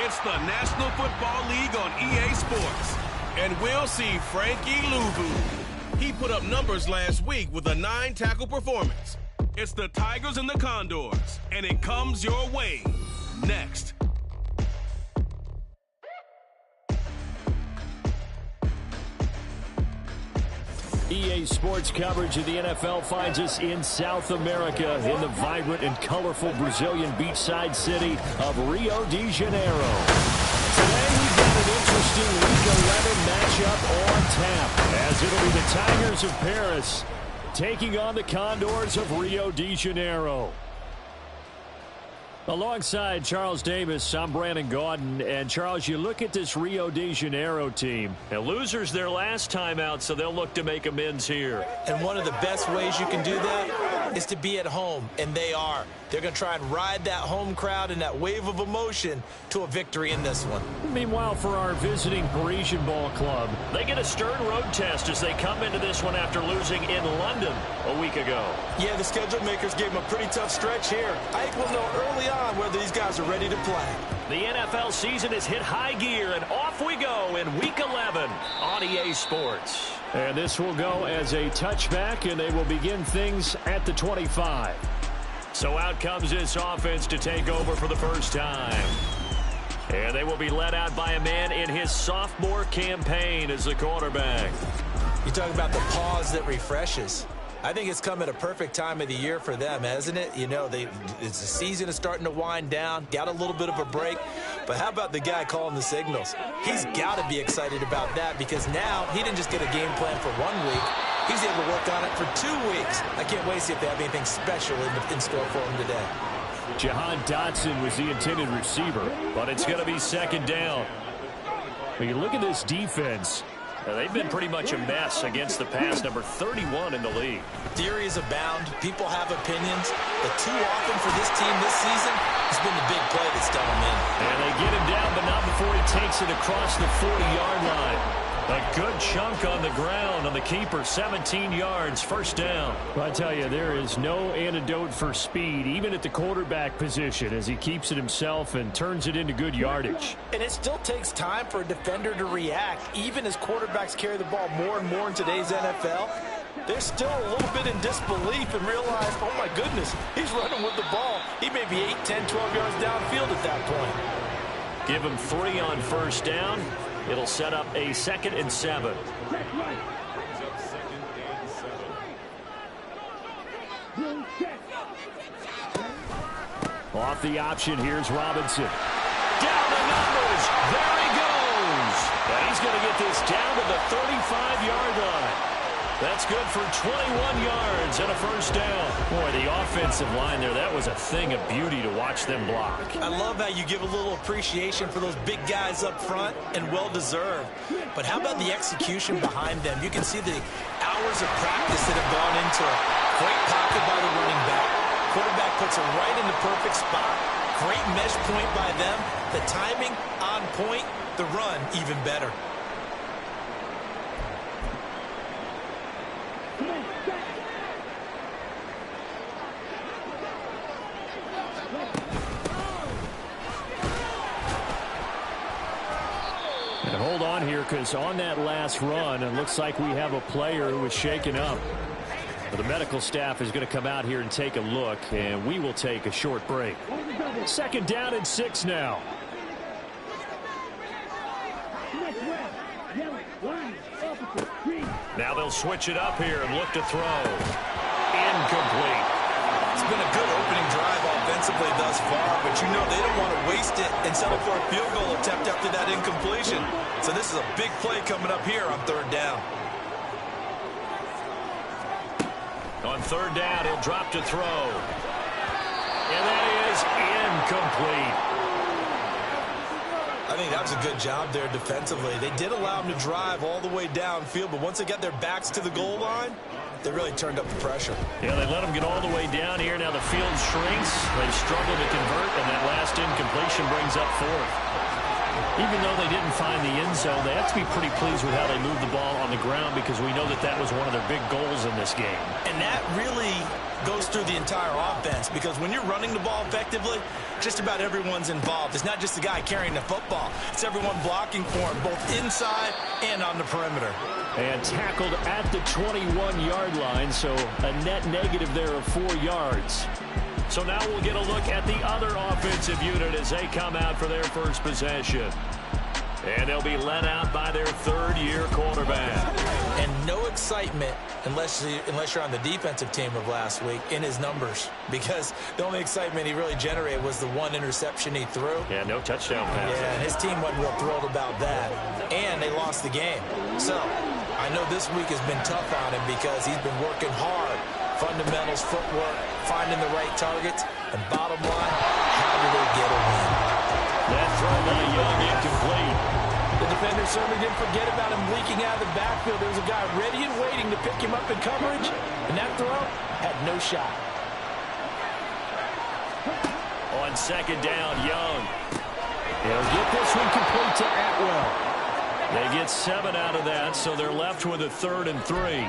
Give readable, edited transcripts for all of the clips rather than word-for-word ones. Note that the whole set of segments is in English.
It's the National Football League on EA Sports. And we'll see Frankie Louvu. He put up numbers last week with a 9-tackle performance. It's the Tigers and the Condors, and it comes your way next. EA Sports coverage of the NFL finds us in South America in the vibrant and colorful Brazilian beachside city of Rio de Janeiro. Today we've got an interesting Week 11 matchup on tap, as it'll be the Tigers of Paris taking on the Condors of Rio de Janeiro. Alongside Charles Davis, I'm Brandon Gaudin. And, Charles, you look at this Rio de Janeiro team. The losers their last time out, so they'll look to make amends here. And one of the best ways you can do that is to be at home, and they are. They're going to try and ride that home crowd and that wave of emotion to a victory in this one. Meanwhile, for our visiting Parisian ball club, they get a stern road test as they come into this one after losing in London a week ago. Yeah, the schedule makers gave them a pretty tough stretch here. I think we'll know early on whether these guys are ready to play. The NFL season has hit high gear, and off we go in Week 11 on EA Sports. And this will go as a touchback, and they will begin things at the 25. So out comes this offense to take over for the first time. And they will be led out by a man in his sophomore campaign as the quarterback. You talk about the pause that refreshes. I think it's come at a perfect time of the year for them, hasn't it? You know, the season is starting to wind down, got a little bit of a break. But how about the guy calling the signals? He's got to be excited about that because now he didn't just get a game plan for 1 week. He's able to work on it for 2 weeks. I can't wait to see if they have anything special in store for him today. Jahan Dotson was the intended receiver, but it's going to be second down. When you look at this defense, they've been pretty much a mess against the pass, number 31 in the league. Theories abound. People have opinions. But too often for this team this season, it's been the big play that's done them in. And they get him down, but not before he takes it across the 40-yard line. A good chunk on the ground on the keeper, 17 yards, first down. I tell you, there is no antidote for speed, even at the quarterback position, as he keeps it himself and turns it into good yardage. And it still takes time for a defender to react, even as quarterbacks carry the ball more and more in today's NFL. They're still a little bit in disbelief and realize, oh my goodness, he's running with the ball. He may be 8, 10, 12 yards downfield at that point. Give him 3 on first down. It'll set up a 2nd and 7. Off the option, here's Robinson. Down the numbers. There he goes. And he's going to get this down to the 35-yard line. That's good for 21 yards and a first down. Boy, the offensive line there, that was a thing of beauty to watch them block. I love how you give a little appreciation for those big guys up front, and well-deserved. But how about the execution behind them? You can see the hours of practice that have gone into it. Great pocket by the running back. Quarterback puts it right in the perfect spot. Great mesh point by them. The timing on point. The run even better. And hold on here, because on that last run, it looks like we have a player who was shaken up. But the medical staff is going to come out here and take a look, and we will take a short break. 2nd down and 6 now. Now they'll switch it up here and look to throw. Incomplete. It's been a good opening drive offensively thus far, but you know they don't want to waste it and settle for a field goal attempt after that incompletion. So this is a big play coming up here on 3rd down. On 3rd down, he'll drop to throw. And that is incomplete. I think that was a good job there defensively. They did allow him to drive all the way downfield, but once they got their backs to the goal line, they really turned up the pressure. Yeah, they let him get all the way down here. Now the field shrinks. They struggle to convert, and that last incompletion brings up 4th. Even though they didn't find the end zone, they have to be pretty pleased with how they moved the ball on the ground because we know that that was one of their big goals in this game. And that really goes through the entire offense because when you're running the ball effectively, just about everyone's involved. It's not just the guy carrying the football. It's everyone blocking for him, both inside and on the perimeter. And tackled at the 21-yard line, so a net negative there of 4 yards. So now we'll get a look at the other offensive unit as they come out for their first possession. And they'll be led out by their third-year quarterback. And no excitement unless you're on the defensive team of last week in his numbers, because the only excitement he really generated was the one interception he threw. Yeah, no touchdown pass. Yeah, and his team wasn't real thrilled about that. And they lost the game. So I know this week has been tough on him because he's been working hard. Fundamentals, footwork, finding the right targets, and bottom line, how do they get a win? That throw by Young incomplete. The defender certainly didn't forget about him leaking out of the backfield. There was a guy ready and waiting to pick him up in coverage, and that throw had no shot. On second down, Young. He'll get this one complete to Atwell. They get 7 out of that, so they're left with a 3rd and 3.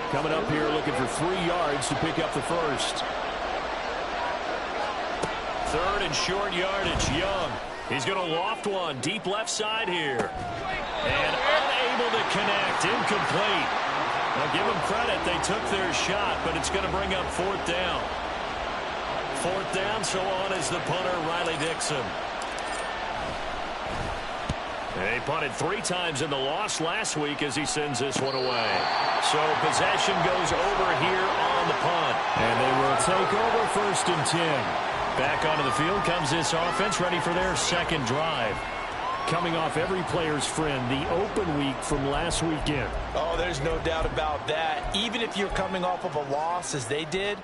Coming up here looking for 3 yards to pick up the first. 3rd and short yardage, Young. He's going to loft one deep left side here. And unable to connect, incomplete. Now give them credit, they took their shot, but it's going to bring up 4th down. 4th down, so on is the punter, Riley Dixon. They punted 3 times in the loss last week as he sends this one away. So possession goes over here on the punt. And they will take over 1st and 10. Back onto the field comes this offense, ready for their second drive. Coming off every player's friend, the open week from last weekend. Oh, there's no doubt about that. Even if you're coming off of a loss as they did,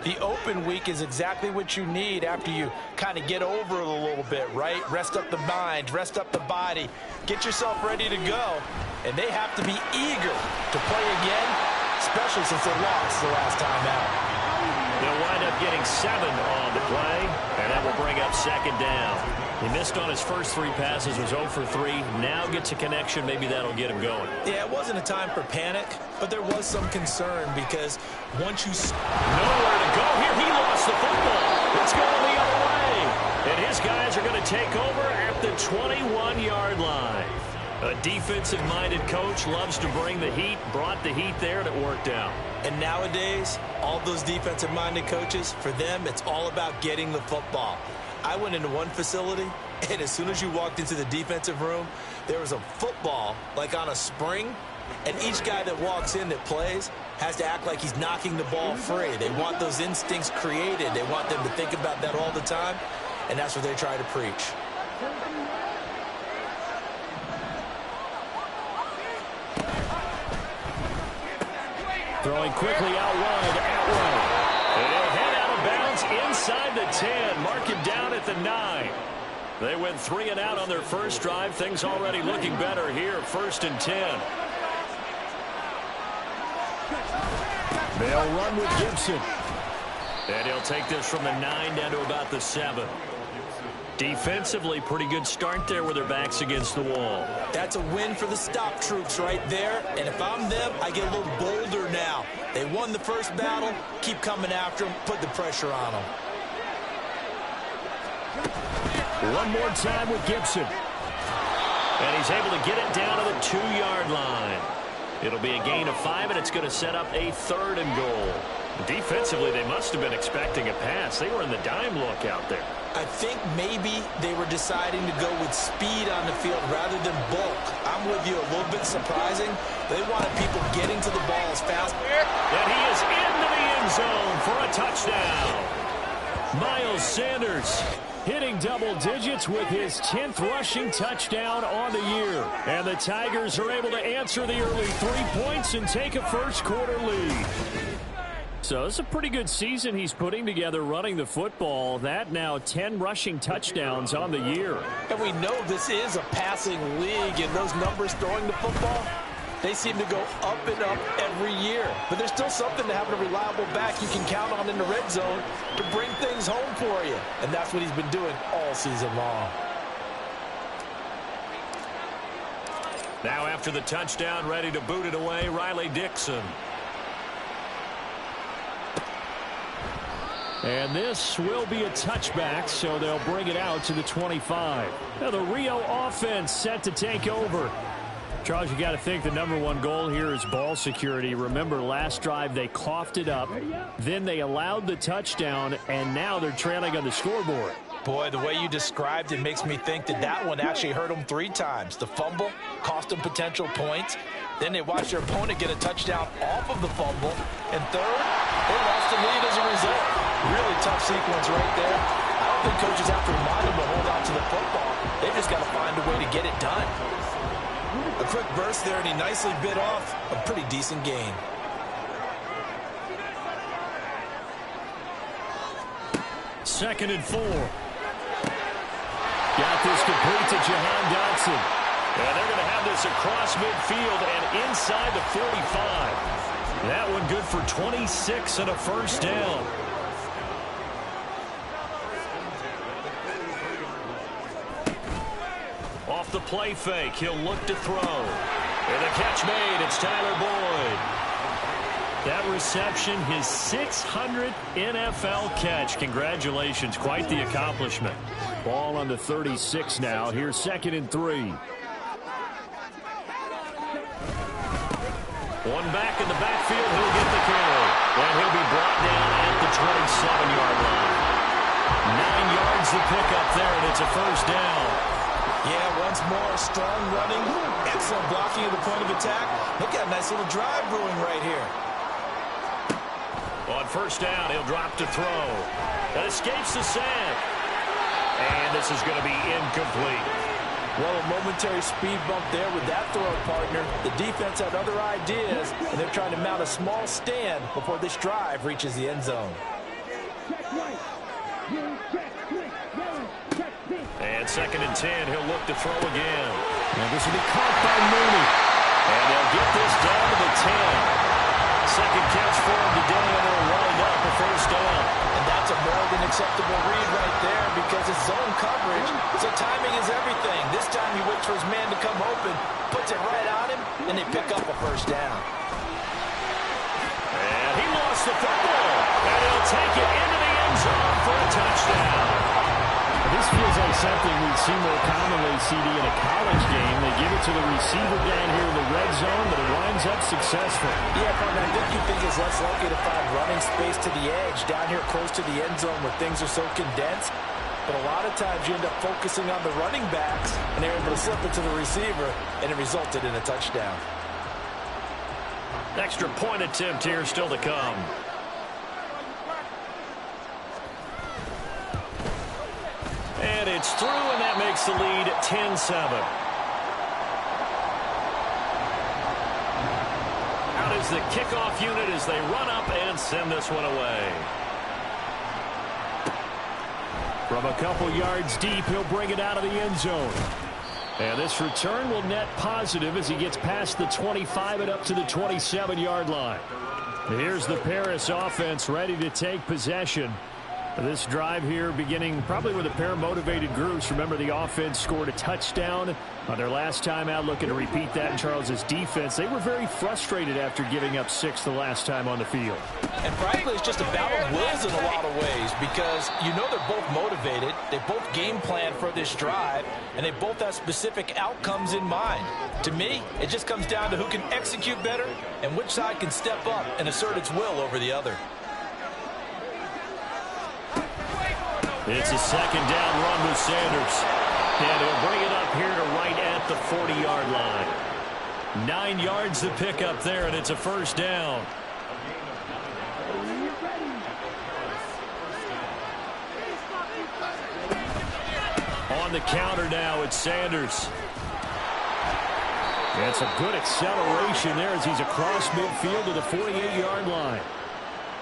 the open week is exactly what you need after you kind of get over it a little bit, right? Rest up the mind, rest up the body, get yourself ready to go. And they have to be eager to play again, especially since they lost the last time out. They'll wind up getting 7 on the play, and that will bring up 2nd down. He missed on his first 3 passes, was 0 for 3. Now gets a connection. Maybe that'll get him going. Yeah, it wasn't a time for panic, but there was some concern because once you... Nowhere to go here. He lost the football. It's going the other way. And his guys are going to take over at the 21-yard line. A defensive-minded coach loves to bring the heat, brought the heat there, and it worked out. And nowadays, all those defensive-minded coaches, for them, it's all about getting the football. I went into one facility, and as soon as you walked into the defensive room, there was a football, like on a spring, and each guy that walks in that plays has to act like he's knocking the ball free. They want those instincts created. They want them to think about that all the time, and that's what they try to preach. Throwing quickly out wide, Atwell. And he'll head out of bounds inside the 10. Mark him down at the 9. They went 3 and out on their first drive. Things already looking better here. 1st and 10. They'll run with Gibson. And he'll take this from the 9 down to about the 7. Defensively, pretty good start there with their backs against the wall. That's a win for the stop troops right there. And if I'm them, I get a little bolder now. They won the first battle. Keep coming after them. Put the pressure on them. One more time with Gibson. And he's able to get it down to the 2-yard line. It'll be a gain of 5, and it's going to set up a 3rd and goal. Defensively, they must have been expecting a pass. They were in the dime look out there. I think maybe they were deciding to go with speed on the field rather than bulk. I'm with you, a little bit surprising. They wanted people getting to the ball as fast. And he is into the end zone for a touchdown. Miles Sanders hitting double digits with his 10th rushing touchdown on the year. And the Tigers are able to answer the early 3 points and take a first-quarter lead. So it's a pretty good season he's putting together running the football. That now 10 rushing touchdowns on the year. And we know this is a passing league, and those numbers throwing the football, They seem to go up and up every year. But there's still something to having a reliable back you can count on in the red zone to bring things home for you. And that's what he's been doing all season long. Now after the touchdown, ready to boot it away, Riley Dixon. And this will be a touchback, so they'll bring it out to the 25. Now the Rio offense set to take over. Charles, you got to think the #1 goal here is ball security. Remember, last drive they coughed it up, then they allowed the touchdown, and now they're trailing on the scoreboard. Boy, the way you described it makes me think that that one actually hurt them 3 times. The fumble cost them potential points. Then they watched their opponent get a touchdown off of the fumble. And third, they lost the lead as a result. Really tough sequence right there. I don't think coaches have to remind them to hold on to the football. They just got to find a way to get it done. A quick burst there, and he nicely bit off a pretty decent gain. Second and 4. Got this complete to Jahan Dotson. And they're going to have this across midfield and inside the 45. That one good for 26 and a first down. Off the play fake, he'll look to throw. And the catch made, it's Tyler Boyd. That reception, his 600th NFL catch. Congratulations, quite the accomplishment. Ball on the 36 now. Here's second and 3. One back in the backfield, he'll get the carry. And he'll be brought down at the 27-yard line. 9 yards to pick up there, and it's a first down. Yeah, once more, strong running, excellent blocking at the point of attack. Look at a nice little drive brewing right here. On first down, he'll drop to throw. That escapes the sack. And this is going to be incomplete. Well, a momentary speed bump there with that throw, partner. The defense had other ideas, and they're trying to mount a small stand before this drive reaches the end zone. And second and 10, he'll look to throw again. And this will be caught by Mooney. And they'll get this down to the 10. Second catch for him today, and they'll wind up a first down. And that's a more than acceptable read right there because it's zone coverage, so timing is everything. This time he waits for his man to come open, puts it right on him, and they pick up a first down. And he lost the football, and he'll take it into the end zone for a touchdown. This feels like something we'd see more commonly, CD, in a college game. They give it to the receiver down here in the red zone, but it winds up successful. Yeah, partner, I think you think it's less likely to find running space to the edge down here close to the end zone where things are so condensed. But a lot of times you end up focusing on the running backs, and they're able to slip it to the receiver, and it resulted in a touchdown. Extra point attempt here still to come. And it's through, and that makes the lead 10-7. Out is the kickoff unit as they run up and send this one away. From a couple yards deep, he'll bring it out of the end zone. And this return will net positive as he gets past the 25 and up to the 27-yard line. Here's the Paris offense ready to take possession. This drive here beginning probably with a pair of motivated groups. Remember, the offense scored a touchdown on their last time out. Looking to repeat that in Charles's defense. They were very frustrated after giving up 6 the last time on the field. And frankly, it's just a battle of wills in a lot of ways because you know they're both motivated. They both game plan for this drive, and they both have specific outcomes in mind. To me, it just comes down to who can execute better and which side can step up and assert its will over the other. It's a second down run with Sanders. And he'll bring it up here to right at the 40-yard line. 9 yards to pick up there, and it's a first down. On the counter now, it's Sanders. It's a good acceleration there as he's across midfield to the 48-yard line.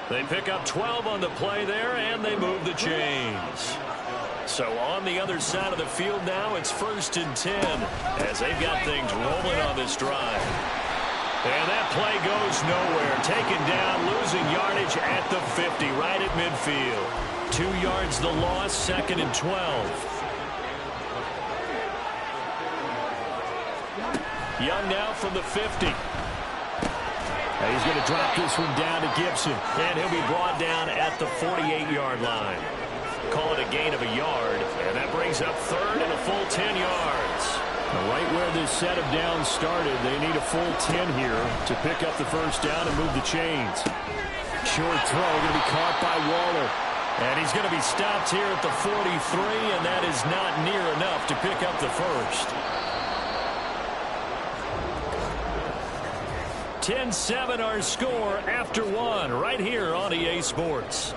They pick up 12 on the play there, and they move the chains. So on the other side of the field now, it's 1st and 10 as they've got things rolling on this drive. And that play goes nowhere. Taken down, losing yardage at the 50, right at midfield. 2 yards the loss, 2nd and 12. Young now from the 50. And he's going to drop this one down to Gibson. And he'll be brought down at the 48-yard line. Call it a gain of a yard. And that brings up 3rd and a full 10 yards. Right where this set of downs started, they need a full 10 here to pick up the first down and move the chains. Short throw going to be caught by Waller. And he's going to be stopped here at the 43, and that is not near enough to pick up the first. 10-7 our score after 1 right here on EA Sports.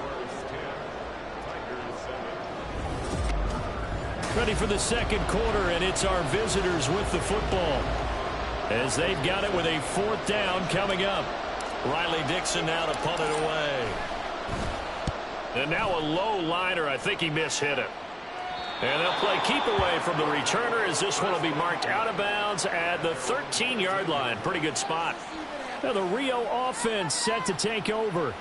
Ready for the second quarter, and it's our visitors with the football as they've got it with a 4th down coming up. Riley Dixon now to punt it away. And now a low liner. I think he mishit it. And they'll play keep away from the returner as this one will be marked out of bounds at the 13-yard line. Pretty good spot. Now the Rio offense set to take over.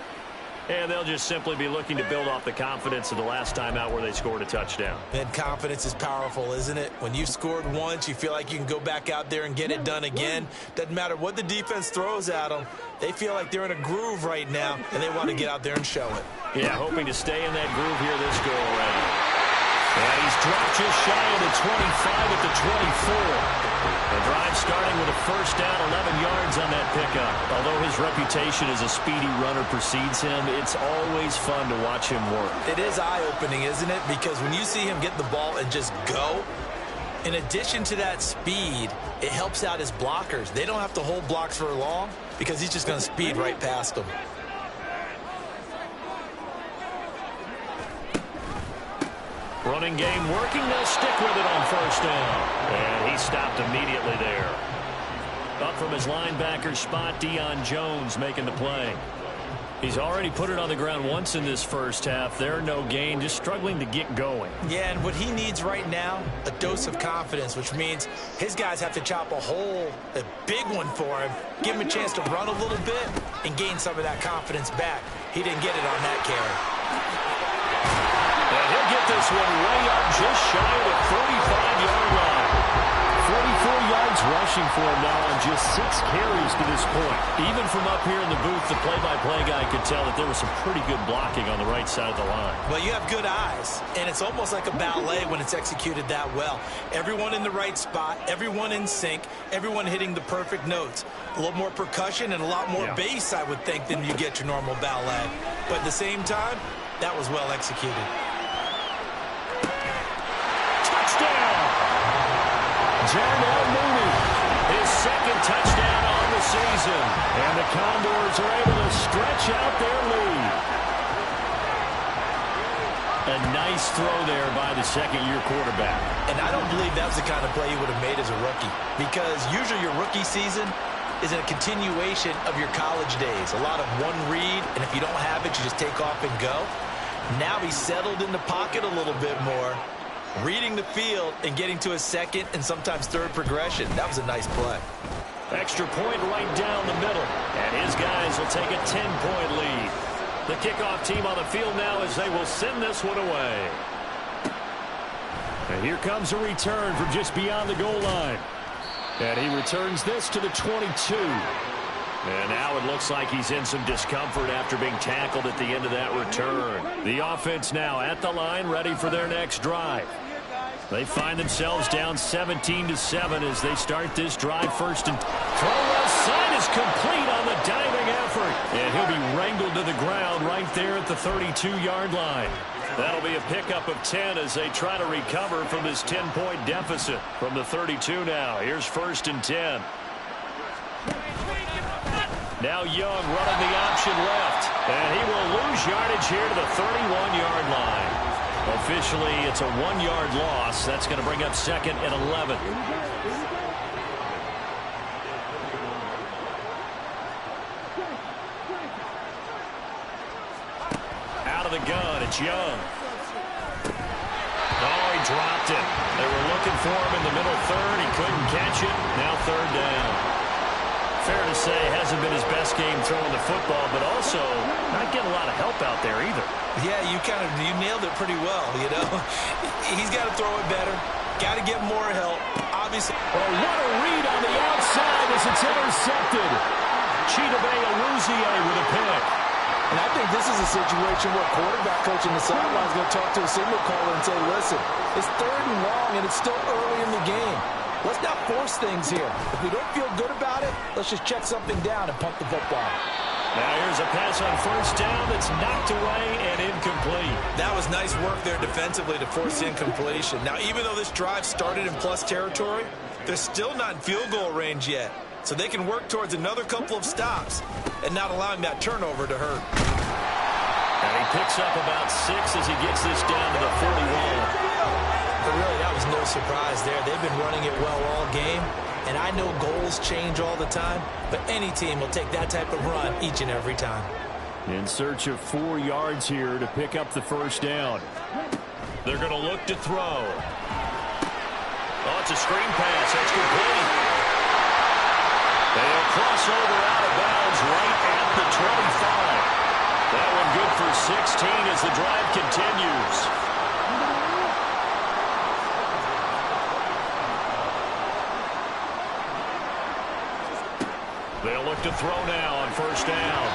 And they'll just simply be looking to build off the confidence of the last time out where they scored a touchdown. And confidence is powerful, isn't it? When you've scored once, you feel like you can go back out there and get it done again. Doesn't matter what the defense throws at them. They feel like they're in a groove right now, and they want to get out there and show it. Yeah, hoping to stay in that groove here this go-around. And he's dropped just shy of the 25 at the 24. The drive starting with a first down, 11 yards on that pickup. Although his reputation as a speedy runner precedes him, it's always fun to watch him work. It is eye-opening, isn't it? Because when you see him get the ball and just go, in addition to that speed, it helps out his blockers. They don't have to hold blocks for long because he's just going to speed right past them. Running game working. They'll stick with it on first down. And he stopped immediately there. Up from his linebacker spot, Deion Jones making the play. He's already put it on the ground once in this first half. There, no gain, just struggling to get going. Yeah, and what he needs right now, a dose of confidence, which means his guys have to chop a hole, a big one for him, give him a chance to run a little bit, and gain some of that confidence back. He didn't get it on that carry. And he'll get this one way up just shy of the 45-yard line. 44 yards rushing for him now on just 6 carries to this point. Even from up here in the booth, the play-by-play guy could tell that there was some pretty good blocking on the right side of the line. Well, you have good eyes, and it's almost like a ballet when it's executed that well. Everyone in the right spot, everyone in sync, everyone hitting the perfect notes. A little more percussion and a lot more bass, I would think, than you get your normal ballet. But at the same time, that was well executed. Darnell Mooney, his 2nd touchdown on the season. And the Condors are able to stretch out their lead. A nice throw there by the second-year quarterback. And I don't believe that was the kind of play he would have made as a rookie. Because usually your rookie season is a continuation of your college days. A lot of one read, and if you don't have it, you just take off and go. Now he's settled in the pocket a little bit more, reading the field and getting to his 2nd and sometimes 3rd progression. That was a nice play. Extra point right down the middle. And his guys will take a 10-point lead. The kickoff team on the field now as they will send this one away. And here comes a return from just beyond the goal line. And he returns this to the 22. And now it looks like he's in some discomfort after being tackled at the end of that return. The offense now at the line, ready for their next drive. They find themselves down 17-7 as they start this drive. First and throw outside is complete on the diving effort. And he'll be wrangled to the ground right there at the 32-yard line. That'll be a pickup of 10 as they try to recover from this 10-point deficit from the 32 now. Here's 1st and 10. Now Young running the option left. And he will lose yardage here to the 31-yard line. Officially, it's a 1-yard loss. That's going to bring up 2nd and 11. Out of the gun, it's Young. Oh, he dropped it. They were looking for him in the middle 3rd. He couldn't catch it. Now 3rd down. Fair to say, hasn't been his best game throwing the football, but also not getting a lot of help out there either. Yeah, you nailed it pretty well, you know. He's got to throw it better. Got to get more help. Obviously. Oh, what a read on the outside as it's intercepted. Chidobe Awuzie with a pick. And I think this is a situation where quarterback coach on the sideline is going to talk to a signal caller and say, listen, it's 3rd and long, and it's still early in the game. Let's not force things here. If we don't feel good about it, let's just check something down and punt the football. Now here's a pass on 1st down that's knocked away and incomplete. That was nice work there defensively to force the incompletion. Now, even though this drive started in plus territory, they're still not in field goal range yet. So they can work towards another couple of stops and not allowing that turnover to hurt. And he picks up about 6 as he gets this down to the 41. But really, that was no surprise there. They've been running it well all game. And I know goals change all the time, but any team will take that type of run each and every time. In search of 4 yards here to pick up the 1st down. They're going to look to throw. Oh, it's a screen pass. That's complete. They'll cross over out of bounds right at the 25. That one good for 16 as the drive continues. They'll look to throw now on 1st down.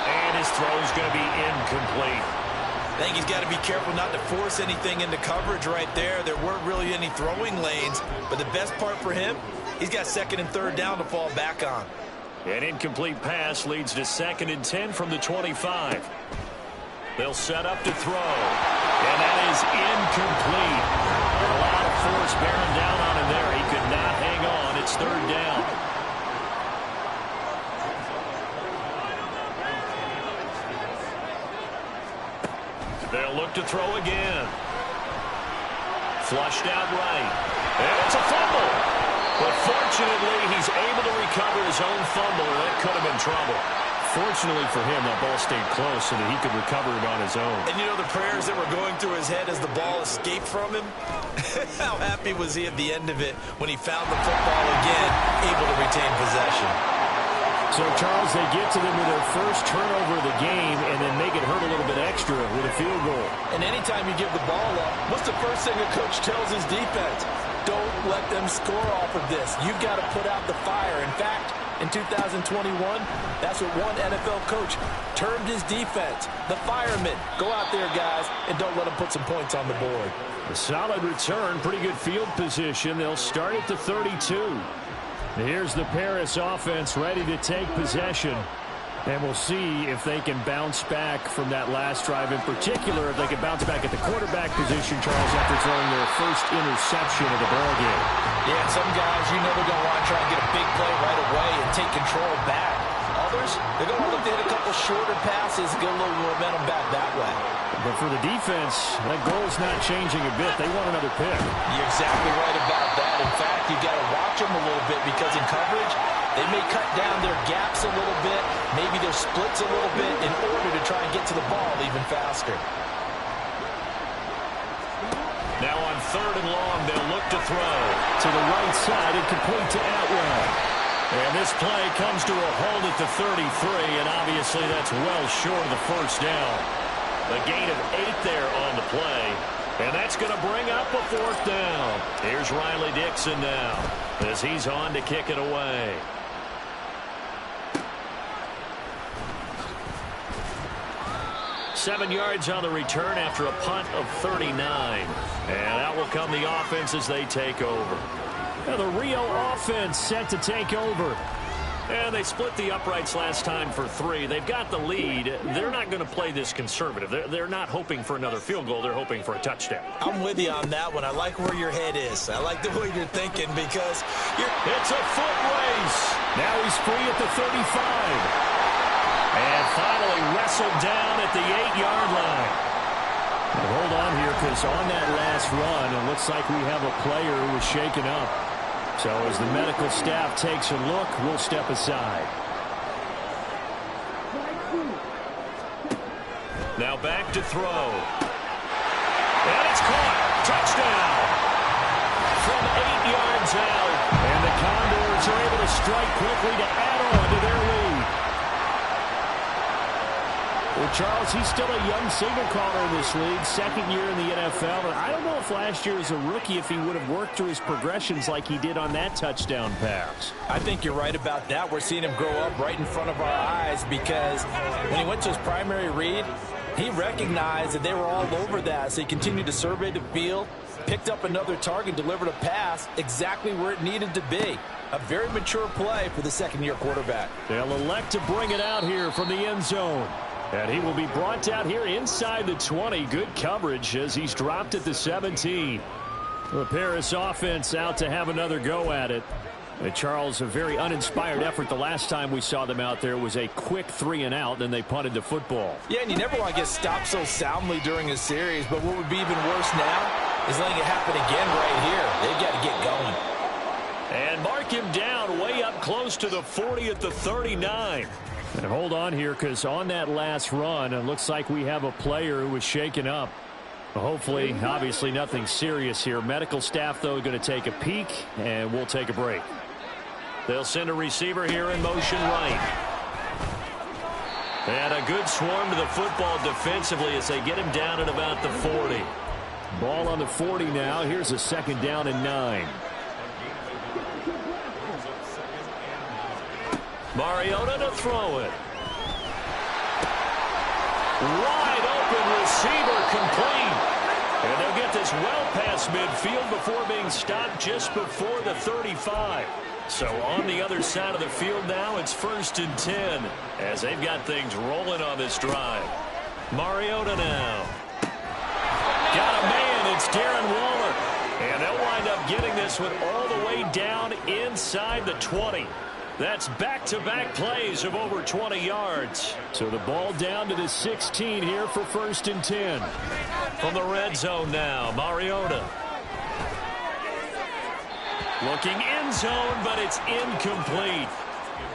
And his throw's going to be incomplete. I think he's got to be careful not to force anything into coverage right there. There weren't really any throwing lanes. But the best part for him, he's got 2nd and 3rd down to fall back on. An incomplete pass leads to 2nd and 10 from the 25. They'll set up to throw. And that is incomplete. A lot of force bearing down on him there. He could not hang on. It's 3rd down. They'll look to throw again. Flushed out right. And it's a fumble. But fortunately, he's able to recover his own fumble, or that could have been trouble. Fortunately for him, that ball stayed close so that he could recover it on his own. And you know the prayers that were going through his head as the ball escaped from him? How happy was he at the end of it when he found the football again, able to retain possession? So, Charles, they get to them with their first turnover of the game and then make it hurt a little bit extra with a field goal. And anytime you give the ball up, what's the first thing a coach tells his defense? Don't let them score off of this. You've got to put out the fire. In fact, in 2021, that's what one NFL coach termed his defense. The firemen. Go out there, guys, and don't let them put some points on the board. A solid return, pretty good field position. They'll start at the 32. Here's the Paris offense ready to take possession. And we'll see if they can bounce back from that last drive. In particular, if they can bounce back at the quarterback position, Charles, after throwing their first interception of the ballgame. Yeah, and some guys, you know they're going to want to try and get a big play right away and take control back. Others, they're going to look to hit a couple shorter passes and get a little momentum back that way. But for the defense, that goal's not changing a bit. They want another pick. You're exactly right about that. In fact, you've got to watch them a little bit because in coverage, they may cut down their gaps a little bit, maybe their splits a little bit in order to try and get to the ball even faster. Now on 3rd and long, they'll look to throw. To the right side and complete to Atwell. And this play comes to a halt at the 33, and obviously that's well short of the 1st down. A gain of 8 there on the play. And that's going to bring up a 4th down. Here's Riley Dixon now as he's on to kick it away. Seven yards on the return after a punt of 39. And out will come the offense as they take over. Now the Rio offense set to take over. And they split the uprights last time for 3. They've got the lead. They're not going to play this conservative. They're not hoping for another field goal. They're hoping for a touchdown. I'm with you on that one. I like where your head is. I like the way you're thinking because it's a foot race. Now he's free at the 35. And finally wrestled down at the 8-yard line. Now hold on here because on that last run, it looks like we have a player who was shaken up. So as the medical staff takes a look, we'll step aside. Now back to throw. And it's caught. Touchdown. From 8 yards out. And the Condors are able to to strike quickly to add on to their lead. Well, Charles, he's still a young signal caller in this league, second year in the NFL. And I don't know if last year as a rookie, if he would have worked through his progressions like he did on that touchdown pass. I think you're right about that. We're seeing him grow up right in front of our eyes because when he went to his primary read, he recognized that they were all over that. So he continued to survey the field, picked up another target, delivered a pass exactly where it needed to be. A very mature play for the second-year quarterback. They'll elect to bring it out here from the end zone. And he will be brought out here inside the 20. Good coverage as he's dropped at the 17. The Paris offense out to have another go at it. Charles, a very uninspired effort. The last time we saw them out there was a quick 3-and-out, then they punted the football. Yeah, and you never want to get stopped so soundly during a series, but what would be even worse now is letting it happen again right here. They've got to get going. And mark him down way up close to the 40 at the 39. And hold on here, because on that last run, it looks like we have a player who was shaken up. Hopefully, obviously nothing serious here. Medical staff, though, going to take a peek, and we'll take a break. They'll send a receiver here in motion right. And a good swarm to the football defensively as they get him down at about the 40. Ball on the 40 now. Here's a second down and 9. Mariota to throw it. Wide open receiver complete. And they'll get this well past midfield before being stopped just before the 35. So on the other side of the field now, it's 1st and 10 as they've got things rolling on this drive. Mariota now. Got a man. It's Darren Waller. And they'll wind up getting this one all the way down inside the 20. That's back-to-back plays of over 20 yards. So the ball down to the 16 here for 1st and 10. From the red zone now, Mariota. Looking end zone, but it's incomplete.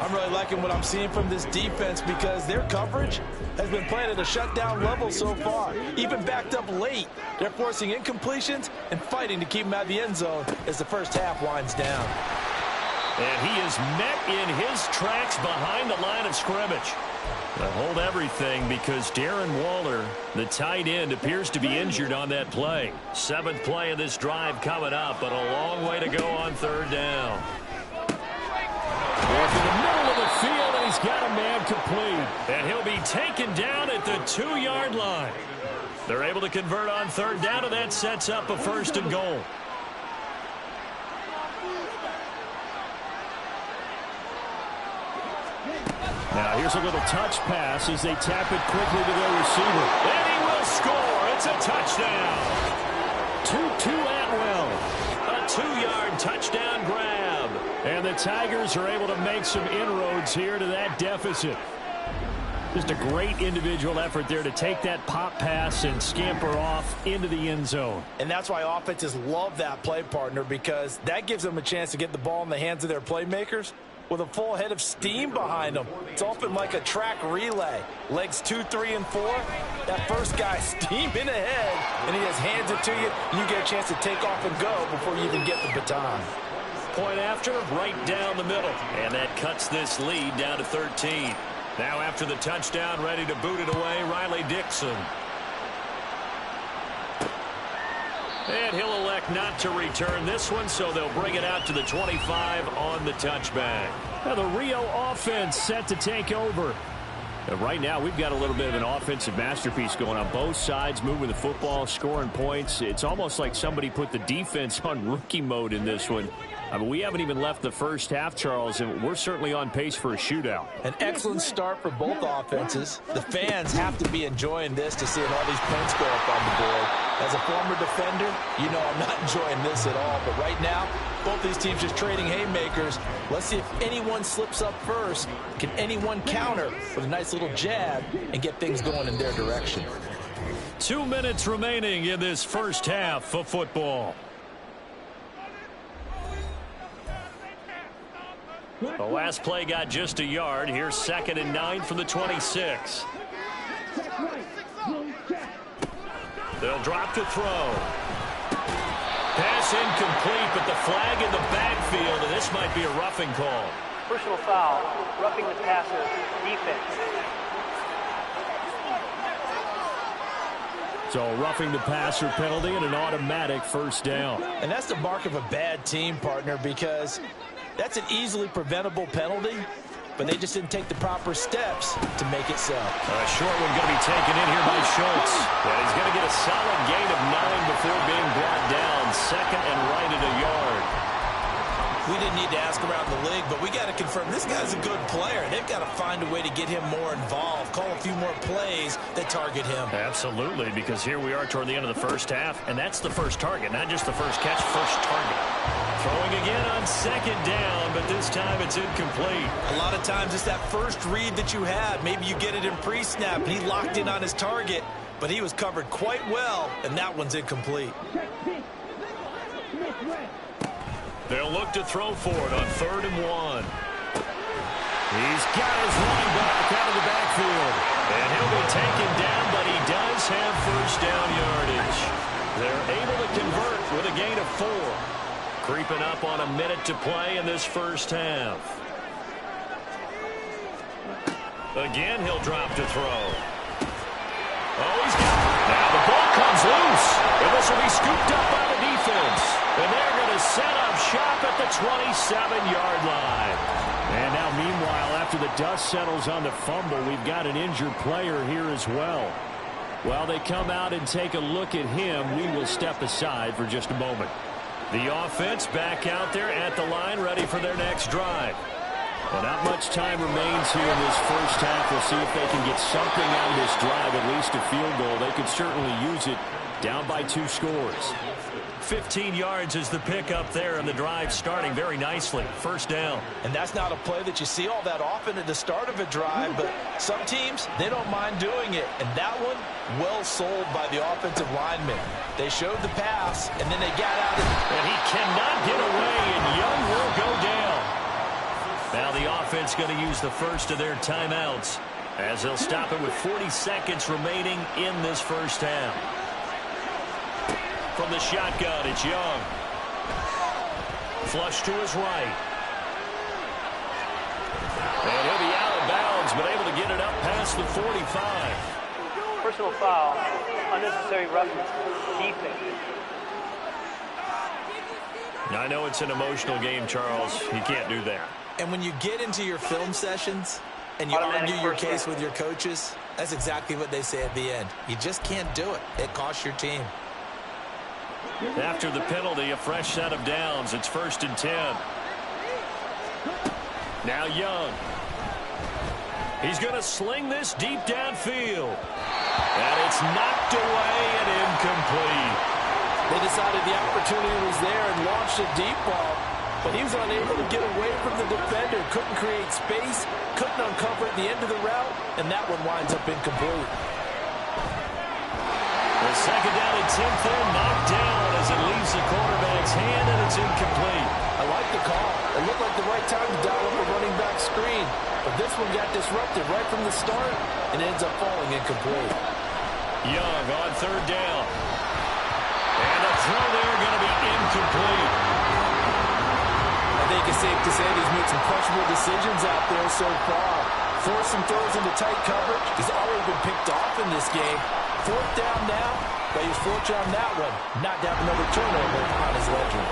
I'm really liking what I'm seeing from this defense because their coverage has been playing at a shutdown level so far. Even backed up late, they're forcing incompletions and fighting to keep them out of the end zone as the first half winds down. And he is met in his tracks behind the line of scrimmage. They'll hold everything because Darren Waller, the tight end, appears to be injured on that play. 7th play of this drive coming up, but a long way to go on 3rd down. Work in the middle of the field, and he's got a man complete. And he'll be taken down at the 2-yard line. They're able to convert on 3rd down, and that sets up a 1st and goal. Now here's a little touch pass as they tap it quickly to their receiver. And he will score. It's a touchdown. Tutu Atwell. A 2-yard touchdown grab. And the Tigers are able to make some inroads here to that deficit. Just a great individual effort there to take that pop pass and scamper off into the end zone. And that's why offenses love that play partner, because that gives them a chance to get the ball in the hands of their playmakers with a full head of steam behind them. It's often like a track relay. Legs 2, 3, and 4. That first guy steaming ahead, and he just hands it to you, and you get a chance to take off and go before you even get the baton. Point after, right down the middle. And that cuts this lead down to 13. Now after the touchdown, ready to boot it away, Riley Dixon. And he'll elect not to return this one, so they'll bring it out to the 25 on the touchback. Now the Rio offense set to take over. Right now, we've got a little bit of an offensive masterpiece going on both sides, moving the football, scoring points. It's almost like somebody put the defense on rookie mode in this one. I mean, we haven't even left the first half, Charles, and we're certainly on pace for a shootout. An excellent start for both offenses. The fans have to be enjoying this to see all these points go up on the board. As a former defender, you know I'm not enjoying this at all. But right now, both these teams just trading haymakers. Let's see if anyone slips up first. Can anyone counter with a nice little jab and get things going in their direction? 2 minutes remaining in this first half of football. The last play got just a yard. Here's 2nd and 9 from the 26. They'll drop to throw. Pass incomplete, but the flag in the backfield, and this might be a roughing call. Personal foul, roughing the passer, defense. So roughing the passer penalty and an automatic first down. And that's the mark of a bad team, partner, because that's an easily preventable penalty, but they just didn't take the proper steps to make it so. A short one going to be taken in here by Schultz. And he's going to get a solid gain of 9 before being brought down. Second and right at a yard. We didn't need to ask around the league, but we got to confirm this guy's a good player. They've got to find a way to get him more involved, call a few more plays that target him. Absolutely, because here we are toward the end of the first half, and that's the first target, not just the first catch, first target. Throwing again on second down, but this time it's incomplete. A lot of times it's that first read that you had. Maybe you get it in pre-snap, and he locked in on his target, but he was covered quite well, and that one's incomplete. They'll look to throw for it on 3rd and 1. He's got his running back out of the backfield. And he'll be taken down, but he does have first down yardage. They're able to convert with a gain of 4. Creeping up on a minute to play in this first half. Again, he'll drop to throw. Oh, he's got it. Now the ball comes loose. And this will be scooped up by the defense. And they're going to set up shop at the 27-yard line. And now, meanwhile, after the dust settles on the fumble, we've got an injured player here as well. While they come out and take a look at him, we will step aside for just a moment. The offense back out there at the line, ready for their next drive. Well, not much time remains here in this first half. We'll see if they can get something out of this drive, at least a field goal. They could certainly use it down by 2 scores. 15 yards is the pickup there, and the drive starting very nicely. First down. And that's not a play that you see all that often at the start of a drive, but some teams, they don't mind doing it. And that one, well sold by the offensive lineman. They showed the pass, and then they got out. And he cannot get away, and Young will go down. Now the offense going to use the first of their timeouts as they'll stop it with 40 seconds remaining in this first half. From the shotgun, it's Young. Flush to his right. And he'll be out of bounds, but able to get it up past the 45. Personal foul, unnecessary roughness, defense. I know it's an emotional game, Charles. You can't do that. And when you get into your film sessions and you argue your case with your coaches, that's exactly what they say at the end. You just can't do it. It costs your team. After the penalty, a fresh set of downs. It's 1st and 10. Now Young. He's going to sling this deep downfield. And it's knocked away and incomplete. They decided the opportunity was there and launched a deep ball, but he was unable to get away from the defender. Couldn't create space, couldn't uncover at the end of the route, and that one winds up incomplete. The second down and 10th there, knocked down as it leaves the quarterback's hand, and it's incomplete. I like the call. It looked like the right time to dial up a running back screen, but this one got disrupted right from the start and ends up falling incomplete. Young on 3rd down. And the throw there going to be incomplete. I think it's safe to say he's made some questionable decisions out there so far. Forced some throws into tight coverage. He's already been picked off in this game. 4th down now, but he was fortunate on that one. Not to have another turnover on his ledger.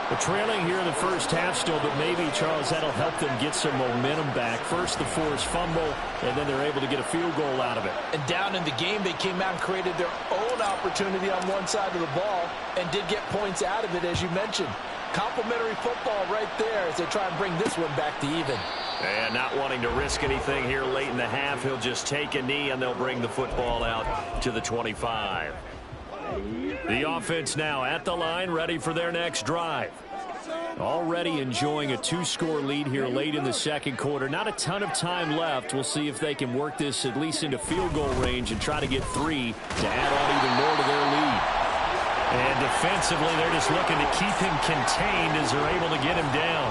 We're trailing here in the first half still, but maybe, Charles, that'll help them get some momentum back. First, the forced fumble, and then they're able to get a field goal out of it. And down in the game, they came out and created their own opportunity on one side of the ball and did get points out of it, as you mentioned. Complimentary football right there as they try and bring this one back to even. And not wanting to risk anything here late in the half, he'll just take a knee, and they'll bring the football out to the 25. The offense now at the line, ready for their next drive. Already enjoying a 2-score lead here late in the second quarter. Not a ton of time left. We'll see if they can work this at least into field goal range and try to get 3 to add on even more to their lead. And defensively, they're just looking to keep him contained as they're able to get him down.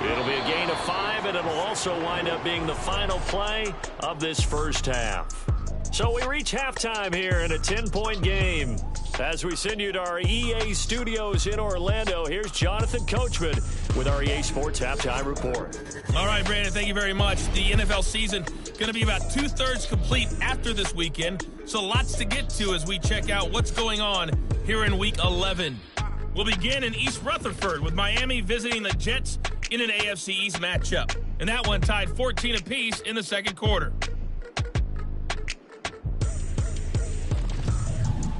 It'll be a gain of 5, and it'll also wind up being the final play of this first half. So we reach halftime here in a 10-point game. As we send you to our EA studios in Orlando, here's Jonathan Coachman with our EA Sports Halftime Report. All right, Brandon, thank you very much. The NFL season going to be about two-thirds complete after this weekend, so lots to get to as we check out what's going on here in Week 11. We'll begin in East Rutherford with Miami visiting the Jets in an AFC East matchup, and that one tied 14 apiece in the second quarter.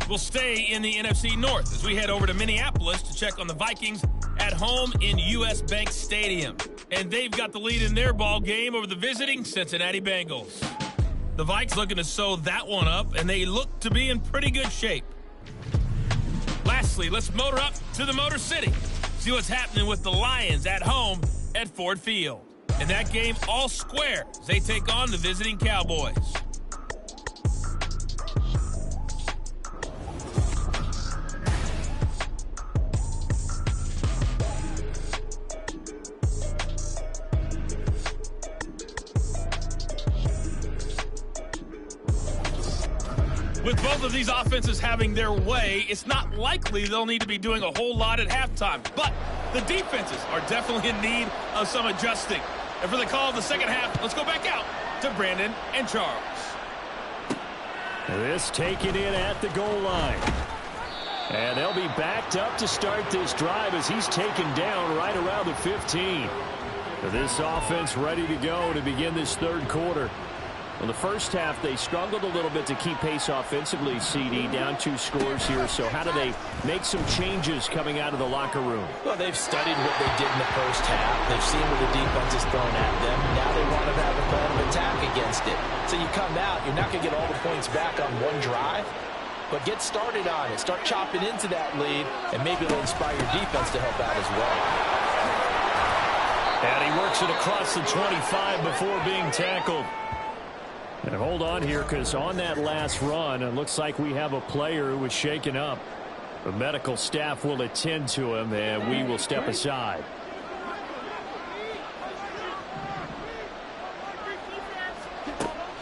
We'll stay in the NFC North as we head over to Minneapolis to check on the Vikings at home in U.S. Bank Stadium. And they've got the lead in their ball game over the visiting Cincinnati Bengals. The Vikes looking to sew that one up, and they look to be in pretty good shape. Lastly, let's motor up to the Motor City. See what's happening with the Lions at home at Ford Field. And that game all square as they take on the visiting Cowboys. With both of these offenses having their way, it's not likely they'll need to be doing a whole lot at halftime. But the defenses are definitely in need of some adjusting. And for the call of the second half, let's go back out to Brandon and Charles. This taken in at the goal line. And they'll be backed up to start this drive as he's taken down right around the 15. This offense ready to go to begin this third quarter. In the first half, they struggled a little bit to keep pace offensively, CD, down 2 scores here. So how do they make some changes coming out of the locker room? Well, they've studied what they did in the first half. They've seen what the defense has thrown at them. Now they want to have a plan of attack against it. So you come out, you're not going to get all the points back on one drive, but get started on it. Start chopping into that lead, and maybe it'll inspire your defense to help out as well. And he works it across the 25 before being tackled. And hold on here, because on that last run, it looks like we have a player who was shaken up. The medical staff will attend to him, and we will step aside.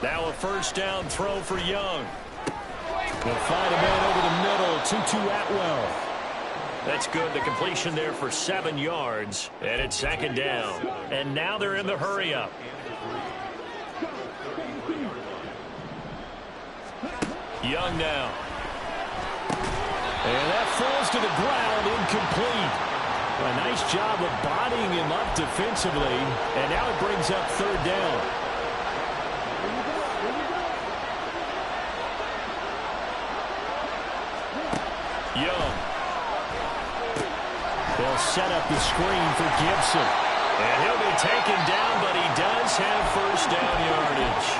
Now a first down throw for Young. They'll find a man over the middle, Tutu Atwell. That's good. The completion there for 7 yards, and it's second down. And now they're in the hurry-up. Young now. And that falls to the ground, incomplete. A nice job of bodying him up defensively, and now it brings up third down. Young. They'll set up the screen for Gibson. And he'll be taken down, but he does have first down yardage.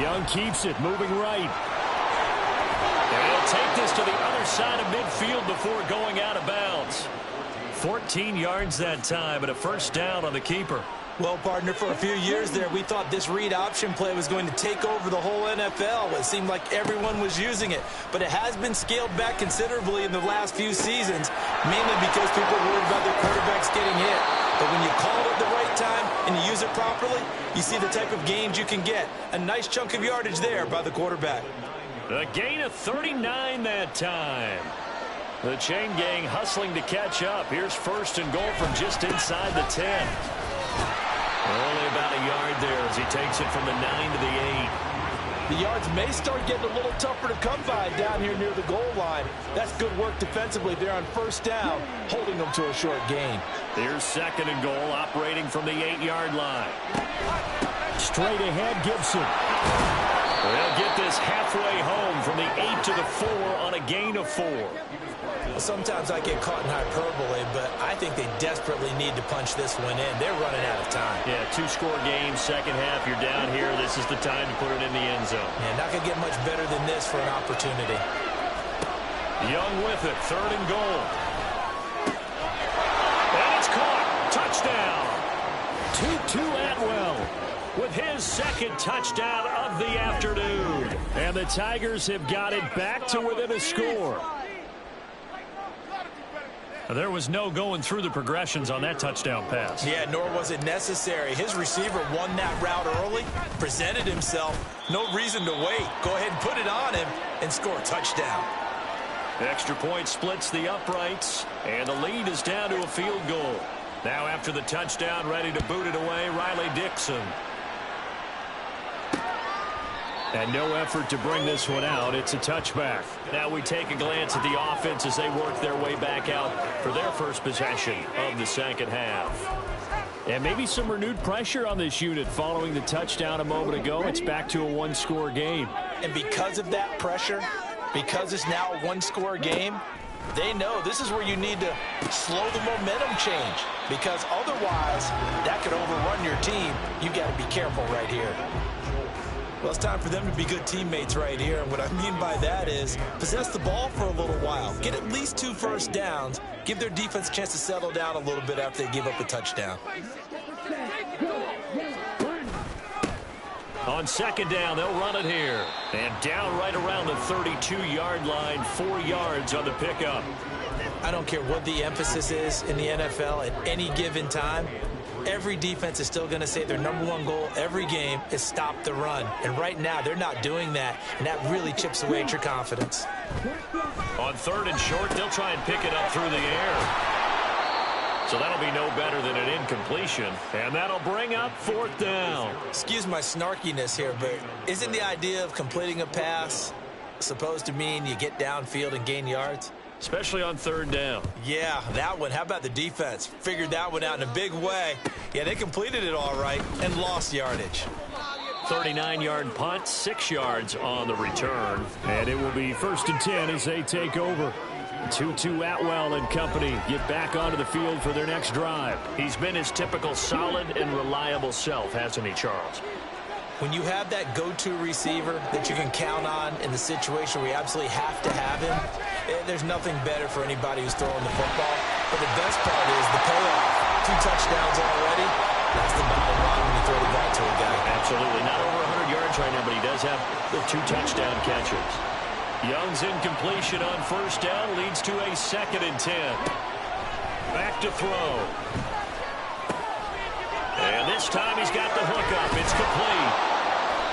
Young keeps it, moving right. And he'll take this to the other side of midfield before going out of bounds. 14 yards that time, and a first down on the keeper. Well, partner, for a few years there, we thought this read option play was going to take over the whole NFL. It seemed like everyone was using it. But it has been scaled back considerably in the last few seasons, mainly because people are worried about their quarterbacks getting hit. But when you call it at the right time and you use it properly, you see the type of gains you can get. A nice chunk of yardage there by the quarterback. A gain of 39 that time. The chain gang hustling to catch up. Here's first and goal from just inside the 10. Only about a yard there as he takes it from the 9 to the 8. The yards may start getting a little tougher to come by down here near the goal line. That's good work defensively there on first down, holding them to a short gain. Here's second and goal, operating from the 8-yard line. Straight ahead, Gibson. They'll get this halfway home from the 8 to the 4 on a gain of 4. Sometimes I get caught in hyperbole, but I think they desperately need to punch this one in. They're running out of time. Yeah, 2-score game, second half, you're down here. This is the time to put it in the end zone. Yeah, not going to get much better than this for an opportunity. Young with it, third and goal. And it's caught. Touchdown. Tutu Atwell with his second touchdown of the afternoon. And the Tigers have got it back to within a score. There was no going through the progressions on that touchdown pass. Yeah, nor was it necessary. His receiver won that route early, presented himself. No reason to wait. Go ahead and put it on him and score a touchdown. Extra point splits the uprights, and the lead is down to a field goal. Now after the touchdown, ready to boot it away, Riley Dixon. And no effort to bring this one out. It's a touchback. Now we take a glance at the offense as they work their way back out for their first possession of the second half. And maybe some renewed pressure on this unit following the touchdown a moment ago. It's back to a one-score game. And because of that pressure, because it's now a one-score game, they know this is where you need to slow the momentum change, because otherwise that could overrun your team. You got to be careful right here. Well, it's time for them to be good teammates right here. And what I mean by that is possess the ball for a little while. Get at least 2 first downs. Give their defense a chance to settle down a little bit after they give up a touchdown. On second down, they'll run it here. And down right around the 32-yard line, 4 yards on the pickup. I don't care what the emphasis is in the NFL at any given time. Every defense is still going to say their #1 goal every game is stop the run. And right now, they're not doing that, and that really chips away at your confidence. On third and short, they'll try and pick it up through the air. So that'll be no better than an incompletion. And that'll bring up fourth down. Excuse my snarkiness here, but isn't the idea of completing a pass supposed to mean you get downfield and gain yards? Especially on third down. Yeah, that one. How about the defense? Figured that one out in a big way. Yeah, they completed it all right and lost yardage. 39-yard punt, 6 yards on the return. And it will be 1st and 10 as they take over. 2-2 Atwell and company get back onto the field for their next drive. He's been his typical solid and reliable self, hasn't he, Charles? When you have that go-to receiver that you can count on in the situation where you absolutely have to have him, there's nothing better for anybody who's throwing the football. But the best part is the payoff. 2 touchdowns already. That's the bottom line when you throw the ball to a guy. Absolutely. Not over 100 yards right now, but he does have the 2 touchdown catches. Young's incompletion on first down leads to a 2nd and 10. Back to throw. And this time he's got the hook up. It's complete.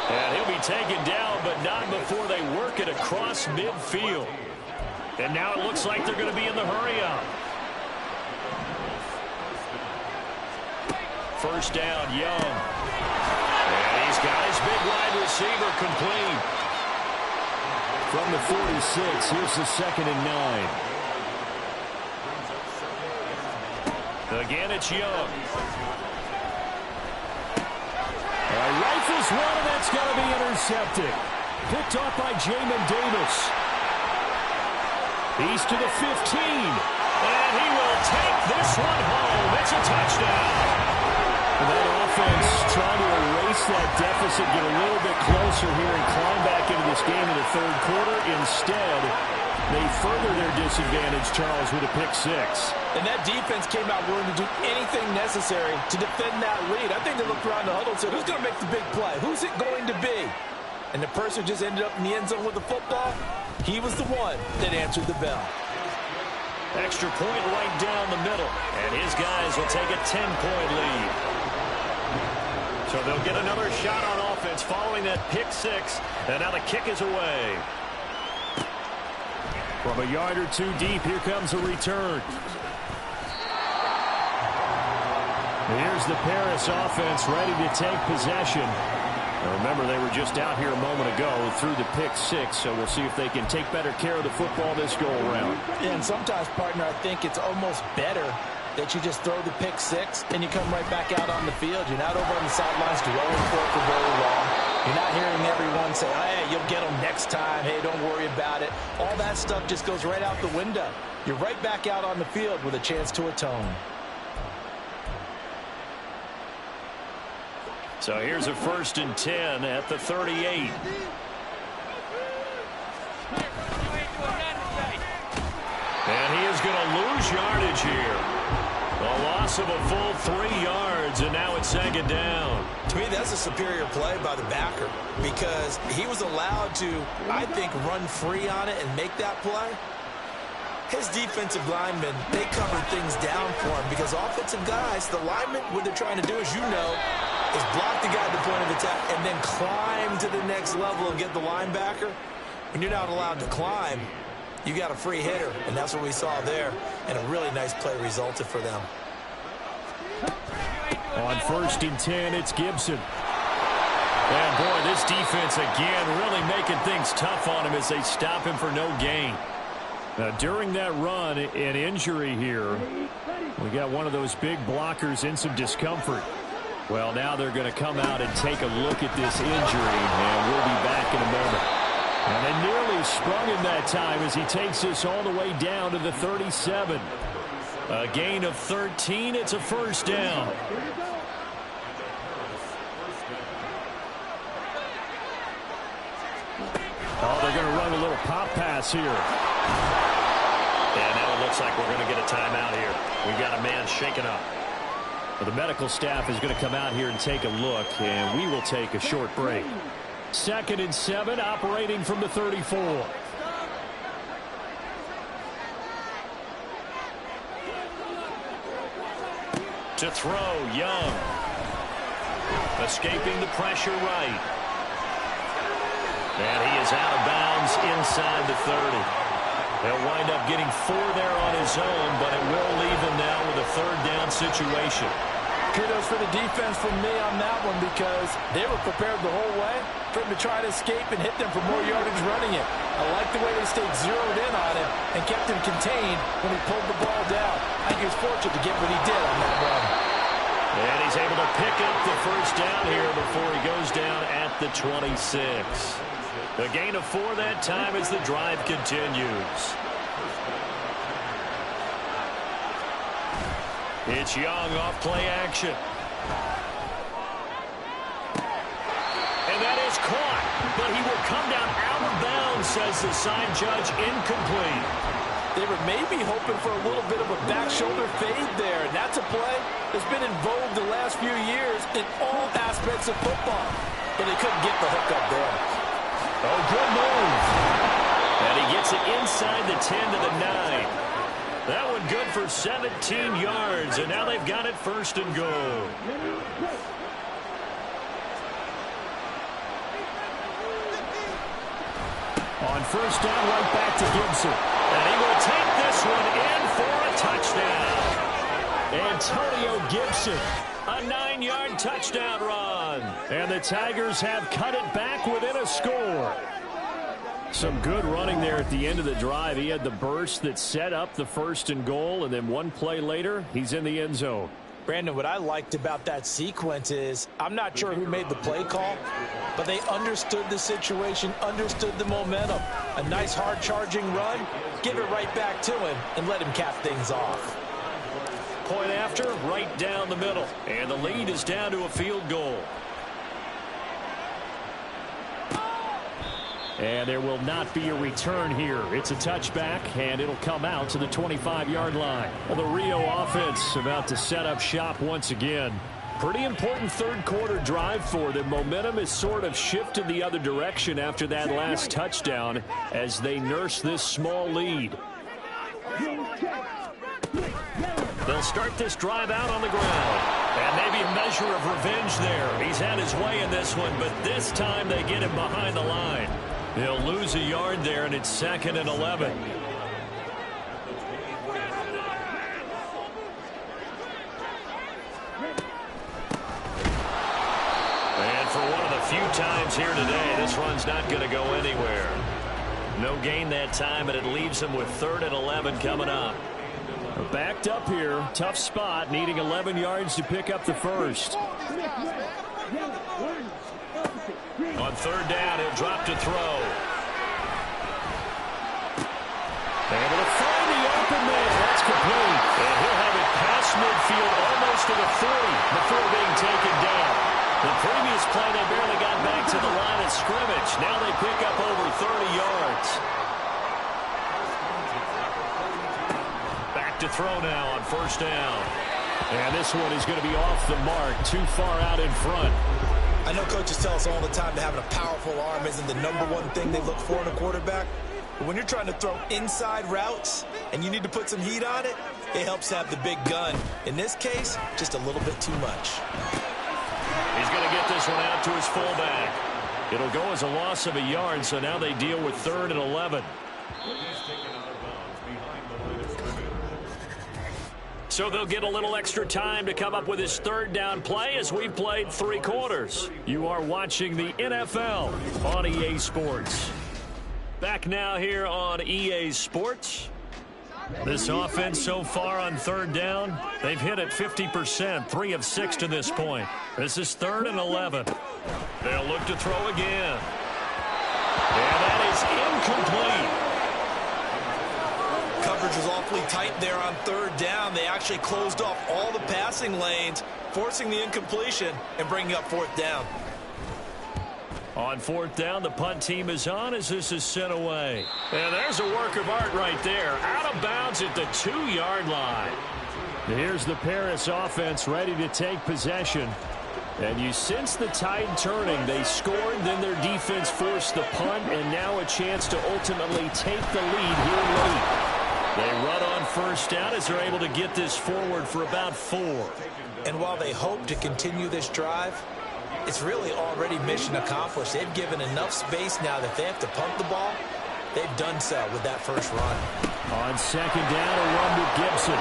And he'll be taken down, but not before they work it across midfield. And now it looks like they're going to be in the hurry-up. First down, Young. And he's got his big wide receiver complete. From the 46, here's the 2nd and 9. Again, it's Young. Rifles one, and that's going to be intercepted. Picked off by Jamin Davis. He's to the 15. And he will take this one home. It's a touchdown. And that offense trying to erase that deficit, get a little bit closer here and climb back into this game in the 3rd quarter. Instead, they further their disadvantage, Charles, with a pick 6. And that defense came out willing to do anything necessary to defend that lead. I think they looked around the huddle and said, who's going to make the big play? Who's it going to be? And the person who just ended up in the end zone with the football, he was the one that answered the bell. Extra point right down the middle. And his guys will take a 10-point lead. So they'll get another shot on offense following that pick 6. And now the kick is away. From a yard or 2 deep, here comes a return. Here's the Paris offense ready to take possession. Now remember, they were just out here a moment ago through the pick 6, so we'll see if they can take better care of the football this go-around. Yeah, and sometimes, partner, I think it's almost better that you just throw the pick 6 and you come right back out on the field. You're not over on the sidelines dwelling for very long. You're not hearing everyone say, hey, you'll get them next time. Hey, don't worry about it. All that stuff just goes right out the window. You're right back out on the field with a chance to atone. So here's a 1st and 10 at the 38. And he is going to lose yardage here. A loss of a full 3 yards, and now it's 2nd down. To me, that's a superior play by the backer because he was allowed to, I think, run free on it and make that play. His defensive linemen, they covered things down for him because offensive guys, the linemen, what they're trying to do, as you know, is block the guy at the point of attack and then climb to the next level and get the linebacker. When you're not allowed to climb, you got a free hitter, and that's what we saw there, and a really nice play resulted for them. On 1st and 10, it's Gibson. And, boy, this defense, again, really making things tough on him as they stop him for no gain. Now, during that run, an injury here, we got one of those big blockers in some discomfort. Well, now they're going to come out and take a look at this injury, and we'll be back in a moment. And they nearly sprung him that time as he takes this all the way down to the 37. A gain of 13. It's a first down. Oh, they're going to run a little pop pass here. And now it looks like we're going to get a timeout here. We've got a man shaken up. Well, the medical staff is going to come out here and take a look, and we will take a short break. 2nd and 7, operating from the 34. To throw, Young. Escaping the pressure right. And he is out of bounds inside the 30. He'll wind up getting 4 there on his own, but it will leave him now with a 3rd down situation. Kudos for the defense from me on that one because they were prepared the whole way for him to try to escape and hit them for more yardage running it. I like the way they stayed zeroed in on him and kept him contained when he pulled the ball down. I think he was fortunate to get what he did on that run. And he's able to pick up the 1st down here before he goes down at the 26. A gain of 4 that time as the drive continues. It's Young off play action. And that is caught, but he will come down out of bounds, says the sign judge, incomplete. They were maybe hoping for a little bit of a back shoulder fade there, and that's a play that's been in vogue the last few years in all aspects of football. But they couldn't get the hook up there. Oh, good move. And he gets it inside the 10 to the 9. That one good for 17 yards, and now they've got it 1st and goal. On 1st down, right back to Gibson. And he will take this one in for a touchdown. Antonio Gibson. A 9-yard touchdown run. And the Tigers have cut it back within a score. Some good running there at the end of the drive. He had the burst that set up the 1st and goal, and then one play later, he's in the end zone. Brandon, what I liked about that sequence is I'm not sure who made the play call, but they understood the situation, understood the momentum. A nice hard-charging run, give it right back to him, and let him cap things off. Point after, right down the middle. And the lead is down to a field goal. And there will not be a return here. It's a touchback, and it'll come out to the 25-yard line. Well, the Rio offense about to set up shop once again. Pretty important 3rd quarter drive for them. Momentum has sort of shifted the other direction after that last touchdown as they nurse this small lead. They'll start this drive out on the ground. And maybe a measure of revenge there. He's had his way in this one, but this time they get him behind the line. They'll lose a yard there, and it's 2nd and 11. And for one of the few times here today, this run's not going to go anywhere. No gain that time, and it leaves them with 3rd and 11 coming up. Backed up here, tough spot, needing 11 yards to pick up the 1st. On 3rd down, he'll drop to throw. Able to find the open man. That's complete. And he'll have it past midfield almost to the 40 before being taken down. The previous play, they barely got back to the line of scrimmage. Now they pick up over 30 yards. Back to throw now on 1st down. And this one is going to be off the mark, too far out in front. I know coaches tell us all the time that having a powerful arm isn't the #1 thing they look for in a quarterback, But when you're trying to throw inside routes and you need to put some heat on it, it helps have the big gun. In this case, just a little bit too much. He's going to get this one out to his fullback. It'll go as a loss of a yard, so now they deal with 3rd and 11. So they'll get a little extra time to come up with his 3rd down play as we've played 3 quarters. You are watching the NFL on EA Sports. Back now here on EA Sports. This offense so far on 3rd down, they've hit it 50%, 3 of 6 to this point. This is 3rd and 11. They'll look to throw again. And that is incomplete. Coverage was awfully tight there on 3rd down. They actually closed off all the passing lanes, forcing the incompletion and bringing up 4th down. On 4th down, the punt team is on as this is sent away. And there's a work of art right there. Out of bounds at the 2-yard line. Here's the Paris offense ready to take possession. And you sense the tide turning. They scored, then their defense forced the punt, and now a chance to ultimately take the lead here late. They run on 1st down as they're able to get this forward for about 4. And while they hope to continue this drive, it's really already mission accomplished. They've given enough space now that if they have to punt the ball, they've done so with that first run. On 2nd down, a run with Gibson.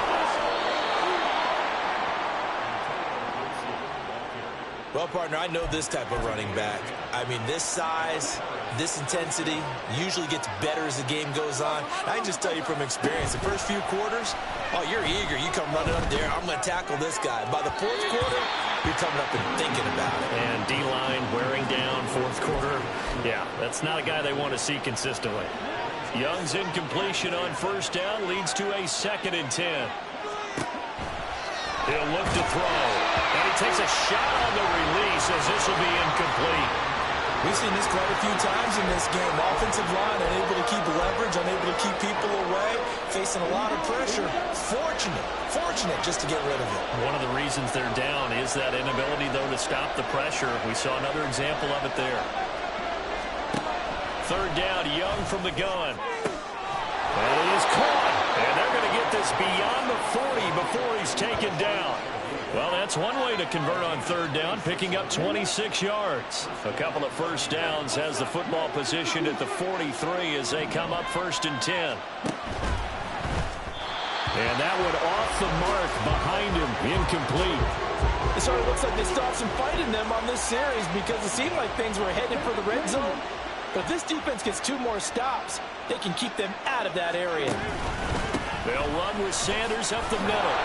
Well, partner, I know this type of running back. I mean, this size, this intensity usually gets better as the game goes on. I can just tell you from experience, the first few quarters, oh, you're eager. You come running up there, I'm going to tackle this guy. By the 4th quarter, you're coming up and thinking about it. And D-line wearing down 4th quarter. Yeah, that's not a guy they want to see consistently. Young's incompletion on 1st down leads to a 2nd and 10. He'll look to throw. And he takes a shot on the release as this will be incomplete. We've seen this quite a few times in this game. Offensive line unable to keep leverage, unable to keep people away, facing a lot of pressure. Fortunate just to get rid of it. One of the reasons they're down is that inability, though, to stop the pressure. We saw another example of it there. 3rd down, Young from the gun. And he is caught. And they're going to get this beyond the 40 before he's taken down. Well, that's one way to convert on 3rd down, picking up 26 yards. A couple of 1st downs has the football position at the 43 as they come up 1st and 10. And that one off the mark behind him, incomplete. It sort of looks like they stopped some fight in them on this series because it seemed like things were headed for the red zone. But if this defense gets 2 more stops, they can keep them out of that area. They'll run with Sanders up the middle.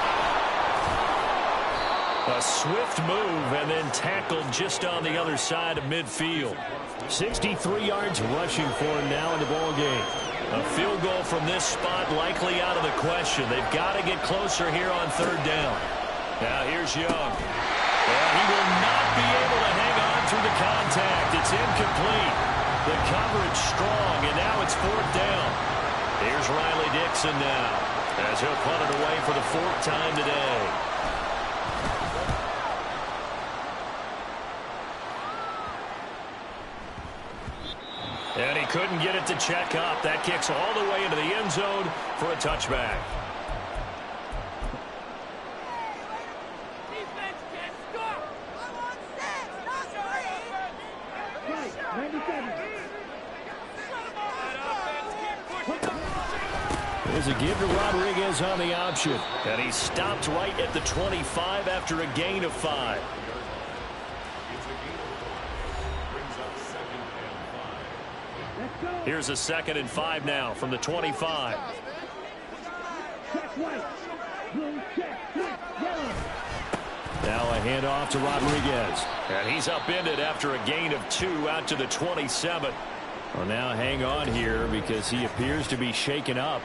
A swift move and then tackled just on the other side of midfield. 63 yards rushing for him now in the ball game. A field goal from this spot likely out of the question. They've got to get closer here on 3rd down. Now here's Young. And he will not be able to hang on through the contact. It's incomplete. The coverage strong, and now it's 4th down. Here's Riley Dixon now as he'll punt it away for the 4th time today. And he couldn't get it to check up. That kicks all the way into the end zone for a touchback. There's a give to Rodriguez on the option. And he stopped right at the 25 after a gain of 5. Here's a 2nd and 5 now from the 25. Now a handoff to Rodriguez. And he's upended after a gain of 2 out to the 27. Well, now hang on here because he appears to be shaken up.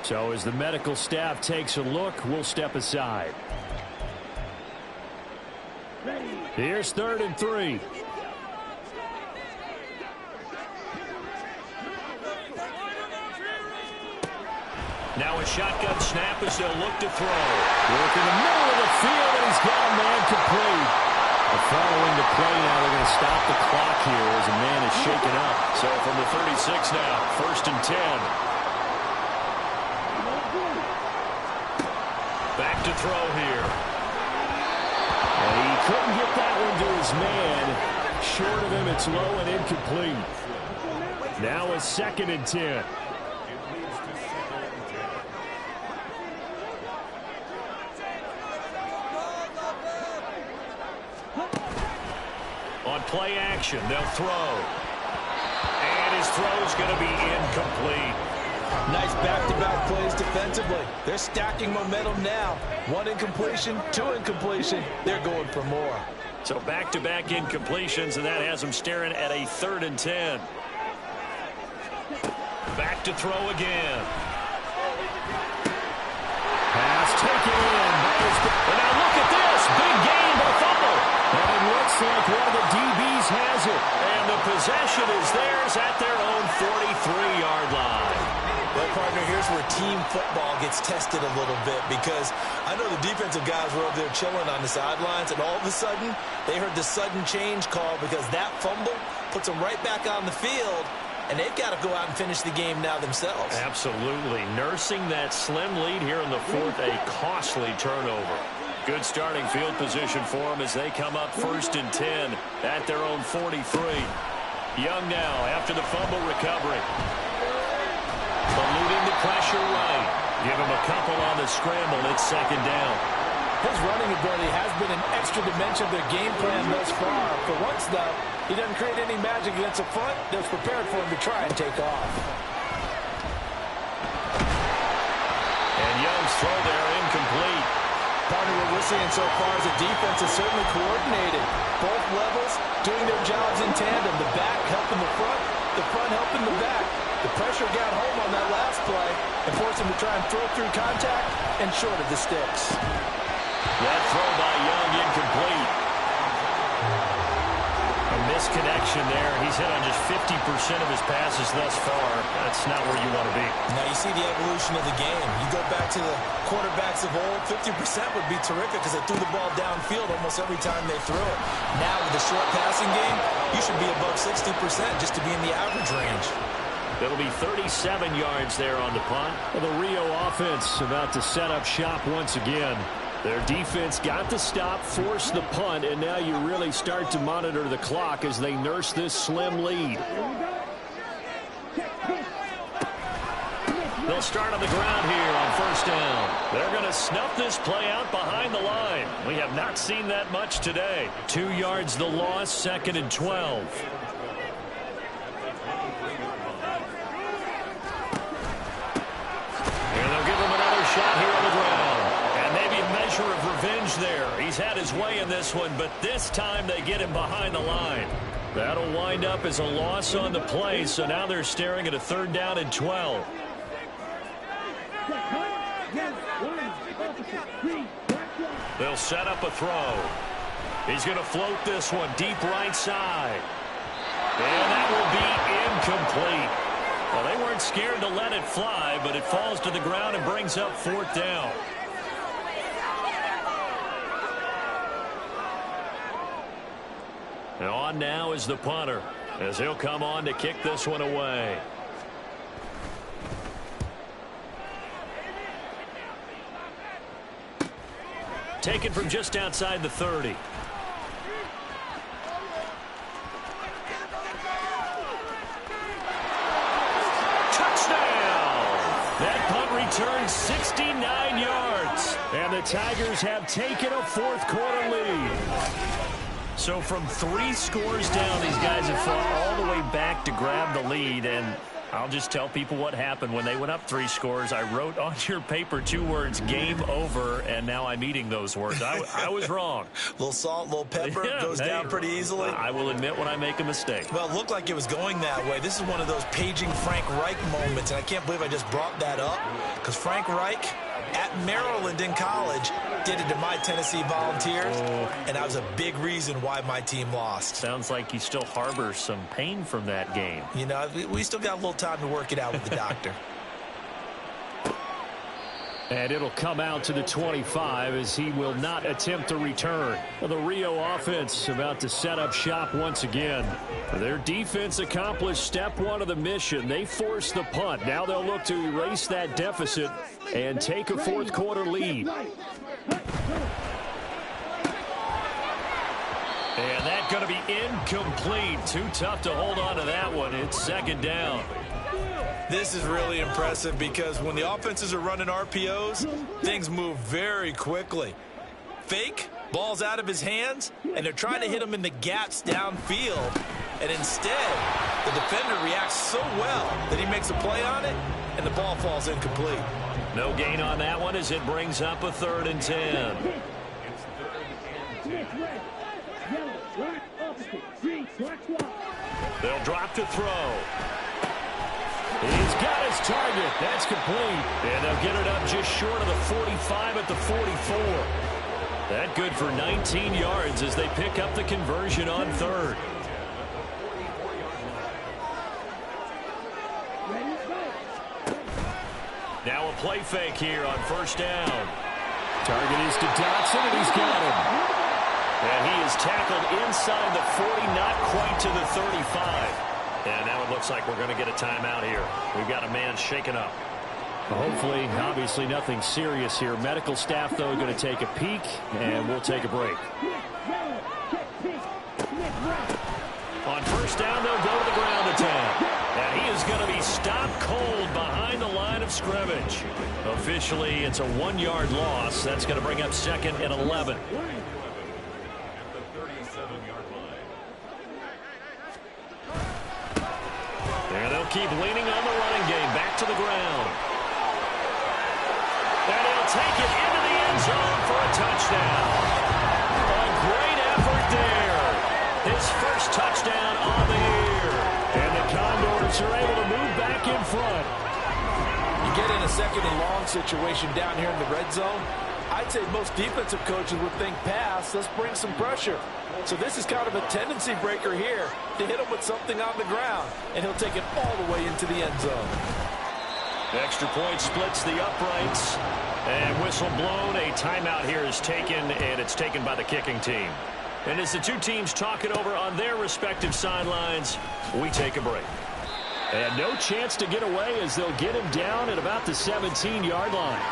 So as the medical staff takes a look, we'll step aside. Here's 3rd and 3. Now a shotgun snap as they'll look to throw. Work in the middle of the field, and he's got a man complete. Following the the play now. They're going to stop the clock here as a man is shaken up. So from the 36 now, 1st and 10. Back to throw here. And he couldn't get that one to his man. Short of him, it's low and incomplete. Now a 2nd and 10. On play action, they'll throw. And his throw's going to be incomplete. Nice back-to-back plays defensively. They're stacking momentum now. 1 incompletion, 2 incompletion. They're going for more. So back-to-back incompletions, and that has them staring at a 3rd and 10. Back to throw again. Pass taken in. And now look at this. Big gain by fumble. And it looks like one of the DBs has it. And the possession is theirs at their own 43-yard line. Well, partner, here's where team football gets tested a little bit, because I know the defensive guys were over there chilling on the sidelines, and all of a sudden they heard the sudden change call because that fumble puts them right back on the field, and they've got to go out and finish the game now themselves. Absolutely. Nursing that slim lead here in the 4th, a costly turnover. Good starting field position for them as they come up 1st and 10 at their own 43. Young now after the fumble recovery. Eluding the pressure right. Give him a couple on the scramble. It's 2nd down. His running ability has been an extra dimension of their game plan thus far. For once, though, he doesn't create any magic against the front. They're prepared for him to try and take off. And Young's throw there incomplete. Partner, what we're seeing so far is the defense is certainly coordinated. Both levels doing their jobs in tandem. The back helping the front helping the back. The pressure got home on that last play and forced him to try and throw through contact and short of the sticks. That throw by Young incomplete. A misconnection there. He's hit on just 50% of his passes thus far. That's not where you want to be. Now you see the evolution of the game. You go back to the quarterbacks of old, 50% would be terrific because they threw the ball downfield almost every time they threw it. Now with the short passing game, you should be above 60% just to be in the average range. It'll be 37 yards there on the punt. Well, the Rio offense about to set up shop once again. Their defense got the stop, forced the punt, and now you really start to monitor the clock as they nurse this slim lead. They'll start on the ground here on 1st down. They're going to snuff this play out behind the line. We have not seen that much today. 2 yards the loss, 2nd and 12. Shot here on the ground. And maybe a measure of revenge there. He's had his way in this one, but this time they get him behind the line. That'll wind up as a loss on the play, so now they're staring at a 3rd down and 12. They'll set up a throw. He's going to float this one deep right side. And that will be incomplete. Well, they weren't scared to let it fly, but it falls to the ground and brings up 4th down. And on now is the punter, as he'll come on to kick this one away. Taken from just outside the 30. That punt returns 69 yards. And the Tigers have taken a 4th quarter lead. So from 3 scores down, these guys have fought all the way back to grab the lead. And I'll just tell people what happened when they went up 3 scores. I wrote on your paper 2 words, game over, and now I'm eating those words. I was wrong. Little salt, little pepper, goes down pretty easily. I will admit when I make a mistake. Well, it looked like it was going that way. This is one of those paging Frank Reich moments, and I can't believe I just brought that up, because Frank Reich at Maryland in college did it to my Tennessee Volunteers, and that was a big reason why my team lost. Sounds like he still harbors some pain from that game. You know, we still got a little time to work it out with the doctor. And it'll come out to the 25 as he will not attempt to return. The Rio offense about to set up shop once again. Their defense accomplished step one of the mission. They forced the punt. Now they'll look to erase that deficit and take a fourth quarter lead. And that's going to be incomplete. Too tough to hold on to that one. It's second down. This is really impressive because when the offenses are running RPOs, things move very quickly. Fake, ball's out of his hands, and they're trying to hit him in the gaps downfield. And instead, the defender reacts so well that he makes a play on it, and the ball falls incomplete. No gain on that one as it brings up a 3rd and 10. They'll drop to throw. He's got his target. That's complete. And they'll get it up just short of the 45 at the 44. That good for 19 yards as they pick up the conversion on 3rd. Now a play fake here on 1st down. Target is to Dotson, and he's got him. And he is tackled inside the 40, not quite to the 35. And now it looks like we're going to get a timeout here. We've got a man shaken up. Hopefully, obviously nothing serious here. Medical staff, though, going to take a peek, and we'll take a break. On 1st down, they'll go to the ground attack. And he is going to be stopped cold behind the line of scrimmage. Officially, it's a 1-yard loss. That's going to bring up 2nd and 11. And they'll keep leaning on the running game. Back to the ground. And he'll take it into the end zone for a touchdown. A great effort there. His first touchdown on the year. And the Condors are able to move back in front. You get in a 2nd and long situation down here in the red zone, I'd say most defensive coaches would think pass, let's bring some pressure. So this is kind of a tendency breaker here to hit him with something on the ground, and he'll take it all the way into the end zone. Extra point splits the uprights, and whistle blown. A timeout here is taken, and it's taken by the kicking team. And as the two teams talk it over on their respective sidelines, we take a break. And no chance to get away as they'll get him down at about the 17-yard line.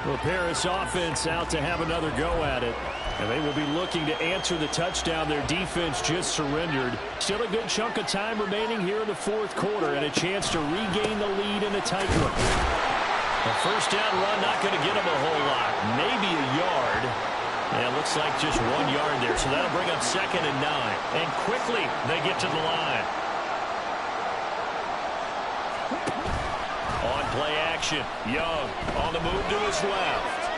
Well, Paris offense out to have another go at it. And they will be looking to answer the touchdown their defense just surrendered. Still a good chunk of time remaining here in the 4th quarter and a chance to regain the lead in a tight one. A 1st down run not going to get them a whole lot. Maybe a yard. And it looks like just 1 yard there. So that'll bring up 2nd and 9. And quickly they get to the line. On play action. Young on the move to his left.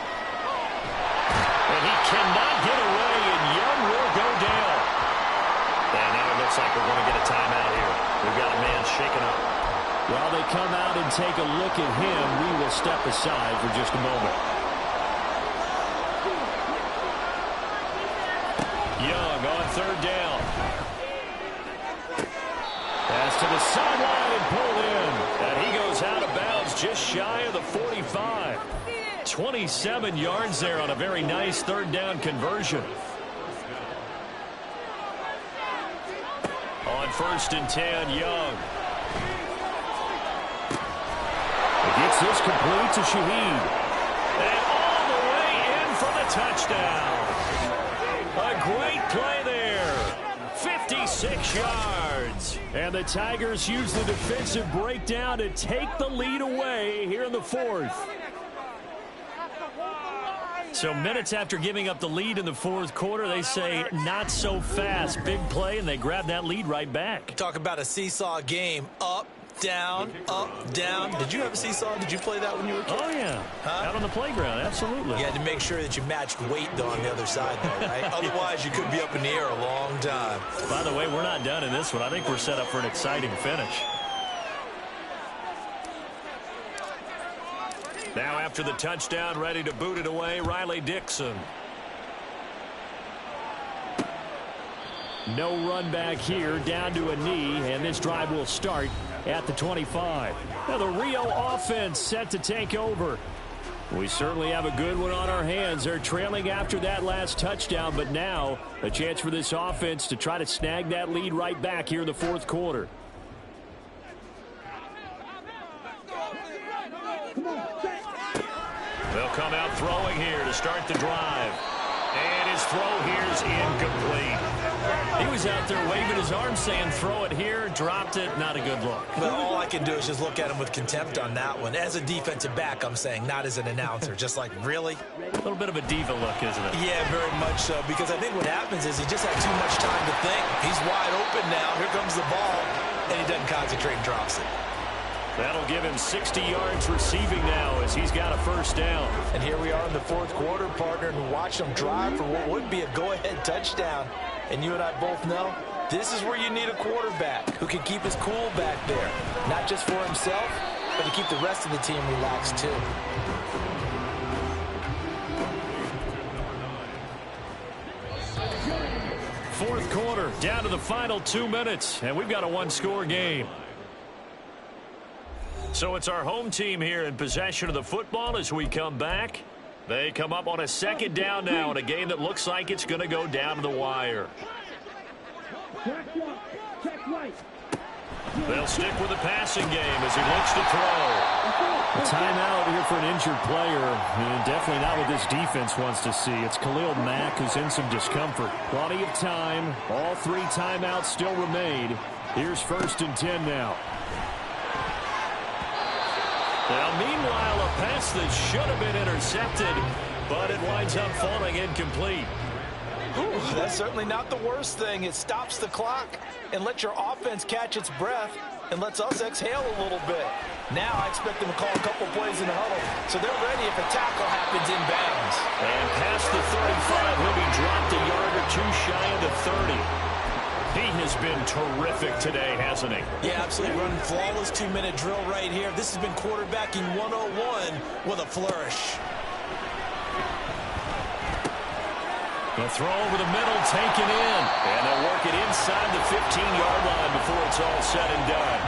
And he cannot get away, and Young will go down. And now it looks like we're going to get a timeout here. We've got a man shaken up. While they come out and take a look at him, we will step aside for just a moment. Young on 3rd down. Pass to the sideline and pulled in. And he goes out of bounds just shy of the 45. 27 yards there on a very nice 3rd down conversion. On 1st and 10, Young. Gets this complete to Shaheed. And all the way in for the touchdown. A great play there. 56 yards. And the Tigers use the defensive breakdown to take the lead away here in the 4th. So minutes after giving up the lead in the 4th quarter, they say not so fast. Big play, and they grab that lead right back. Talk about a seesaw game. Up, down, up, down. Did you have a seesaw? Did you play that when you were a kid? Oh, yeah. Huh? Out on the playground, absolutely. You had to make sure that you matched weight, though, on the other side, though, right? Otherwise, you could be up in the air a long time. By the way, we're not done in this one. I think we're set up for an exciting finish. Now after the touchdown, ready to boot it away, Riley Dixon. No run back here, down to a knee, and this drive will start at the 25. Now the Rio offense set to take over. We certainly have a good one on our hands. They're trailing after that last touchdown, but now a chance for this offense to try to snag that lead right back here in the fourth quarter. They'll come out throwing here to start the drive. And his throw here is incomplete. He was out there waving his arm saying, throw it here, dropped it, not a good look. Well, all I can do is just look at him with contempt on that one. As a defensive back, I'm saying, not as an announcer. Just like, really? A little bit of a diva look, isn't it? Yeah, very much so, because I think what happens is he just had too much time to think. He's wide open now. Here comes the ball, and he doesn't concentrate and drops it. That'll give him 60 yards receiving now as he's got a first down. And here we are in the fourth quarter, partner, and watch him drive for what would be a go-ahead touchdown. And you and I both know this is where you need a quarterback who can keep his cool back there. Not just for himself, but to keep the rest of the team relaxed too. Fourth quarter, down to the final 2 minutes, and we've got a one-score game. So it's our home team here in possession of the football as we come back. They come up on a second down now in a game that looks like it's going to go down to the wire. They'll stick with the passing game as he looks to throw. A timeout here for an injured player, and definitely not what this defense wants to see. It's Khalil Mack who's in some discomfort. Plenty of time. All 3 timeouts still remain. Here's 1st and 10 now. Now, meanwhile, a pass that should have been intercepted, but it winds up falling incomplete. Ooh, that's certainly not the worst thing. It stops the clock and lets your offense catch its breath and lets us exhale a little bit. Now I expect them to call a couple plays in the huddle, so they're ready if a tackle happens in bounds. And past the 35, he'll be dropped a yard or 2 shy of the 30. He has been terrific today, hasn't he? Yeah, absolutely. Running flawless 2-minute drill right here. This has been quarterbacking 101 with a flourish. The throw over the middle, taken in. And they'll work it inside the 15-yard line before it's all said and done.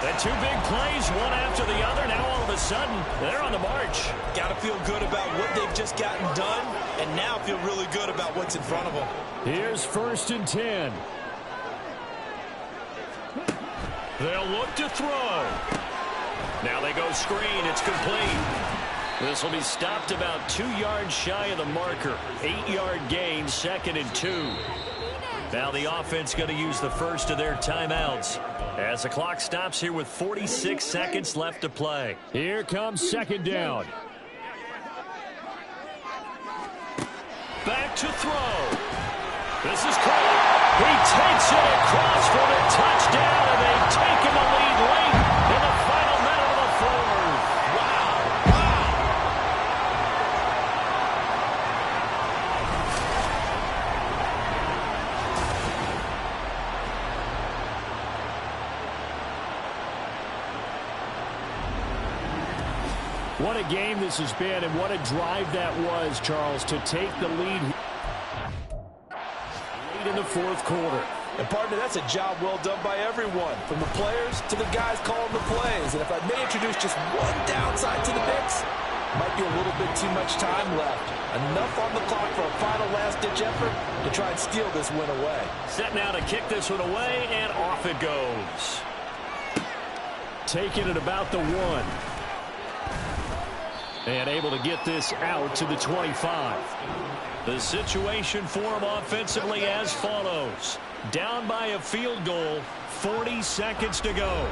The 2 big plays, one after the other. Now all of a sudden, they're on the march. Got to feel good about what they've just gotten done, and now feel really good about what's in front of them. Here's 1st and 10. They'll look to throw. Now they go screen. It's complete. This will be stopped about 2 yards shy of the marker. 8-yard gain, 2nd and 2. Now the offense going to use the first of their timeouts as the clock stops here with 46 seconds left to play. Here comes 2nd down. Back to throw. This is caught. He takes it across for the touchdown, and they've taken the lead late in the final minute of the fourth. Wow. What a game this has been, and what a drive that was, Charles, to take the lead in the fourth quarter. And partner, that's a job well done by everyone, from the players to the guys calling the plays. And if I may introduce just one downside to the mix, might be a little bit too much time left. Enough on the clock for a final last-ditch effort to try and steal this win away. Set now to kick this one away, and off it goes. Taking it about the 1. And able to get this out to the 25. The situation for him offensively as follows. Down by a field goal, 40 seconds to go.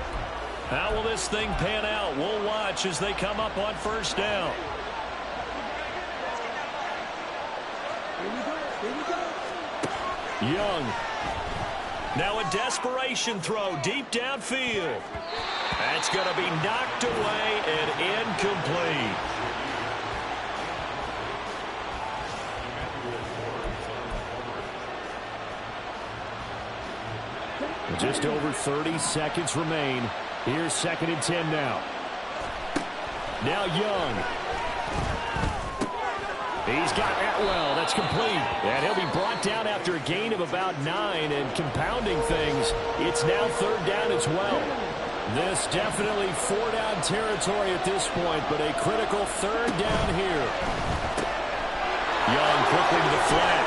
How will this thing pan out? We'll watch as they come up on 1st down. Young. Now a desperation throw deep downfield. That's going to be knocked away and incomplete. Just over 30 seconds remain. Here's 2nd and 10 now. Now Young. He's got Atwell. That's complete. And he'll be brought down after a gain of about 9. And compounding things, it's now 3rd down as well. This definitely four-down territory at this point, but a critical third down here. Young quickly to the flat.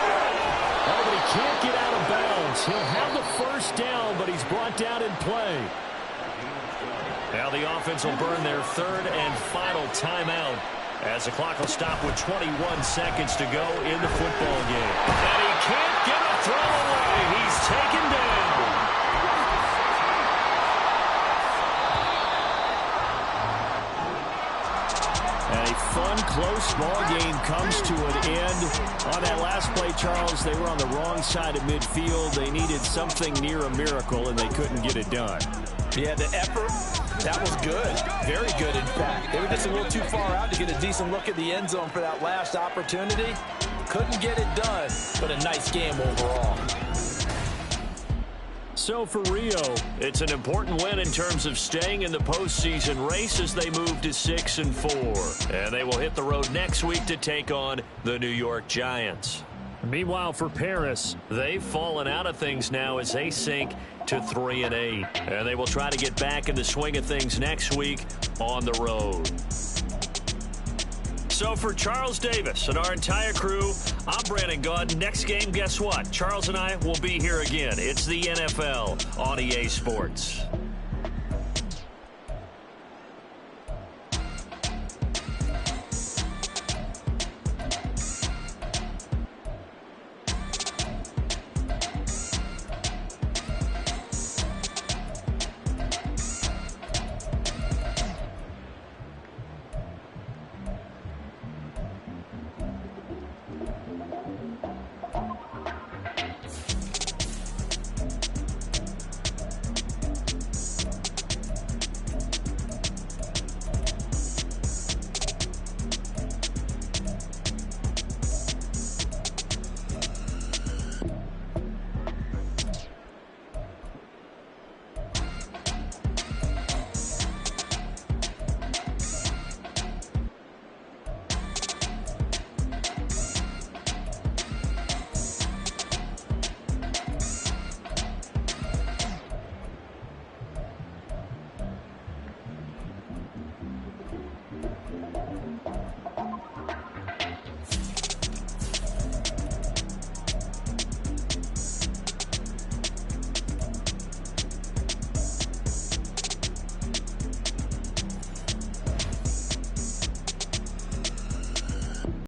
Oh, but he can't get out of bounds. He'll have the first down, but he's brought down in play. Now the offense will burn their third and final timeout as the clock will stop with 21 seconds to go in the football game. And he can't get a throw away. He's taken down. And a fun, close ball game comes to an end. On that last play, Charles, they were on the wrong side of midfield. They needed something near a miracle, and they couldn't get it done. Yeah, the effort, that was good. Very good, in fact. They were just a little too far out to get a decent look at the end zone for that last opportunity. Couldn't get it done, but a nice game overall. So for Rio, it's an important win in terms of staying in the postseason race as they move to 6-4. And they will hit the road next week to take on the New York Giants. Meanwhile, for Paris, they've fallen out of things now as they sink to 3-8. And they will try to get back in the swing of things next week on the road. So for Charles Davis and our entire crew, I'm Brandon Gaudin. Next game, guess what? Charles and I will be here again. It's the NFL on EA Sports.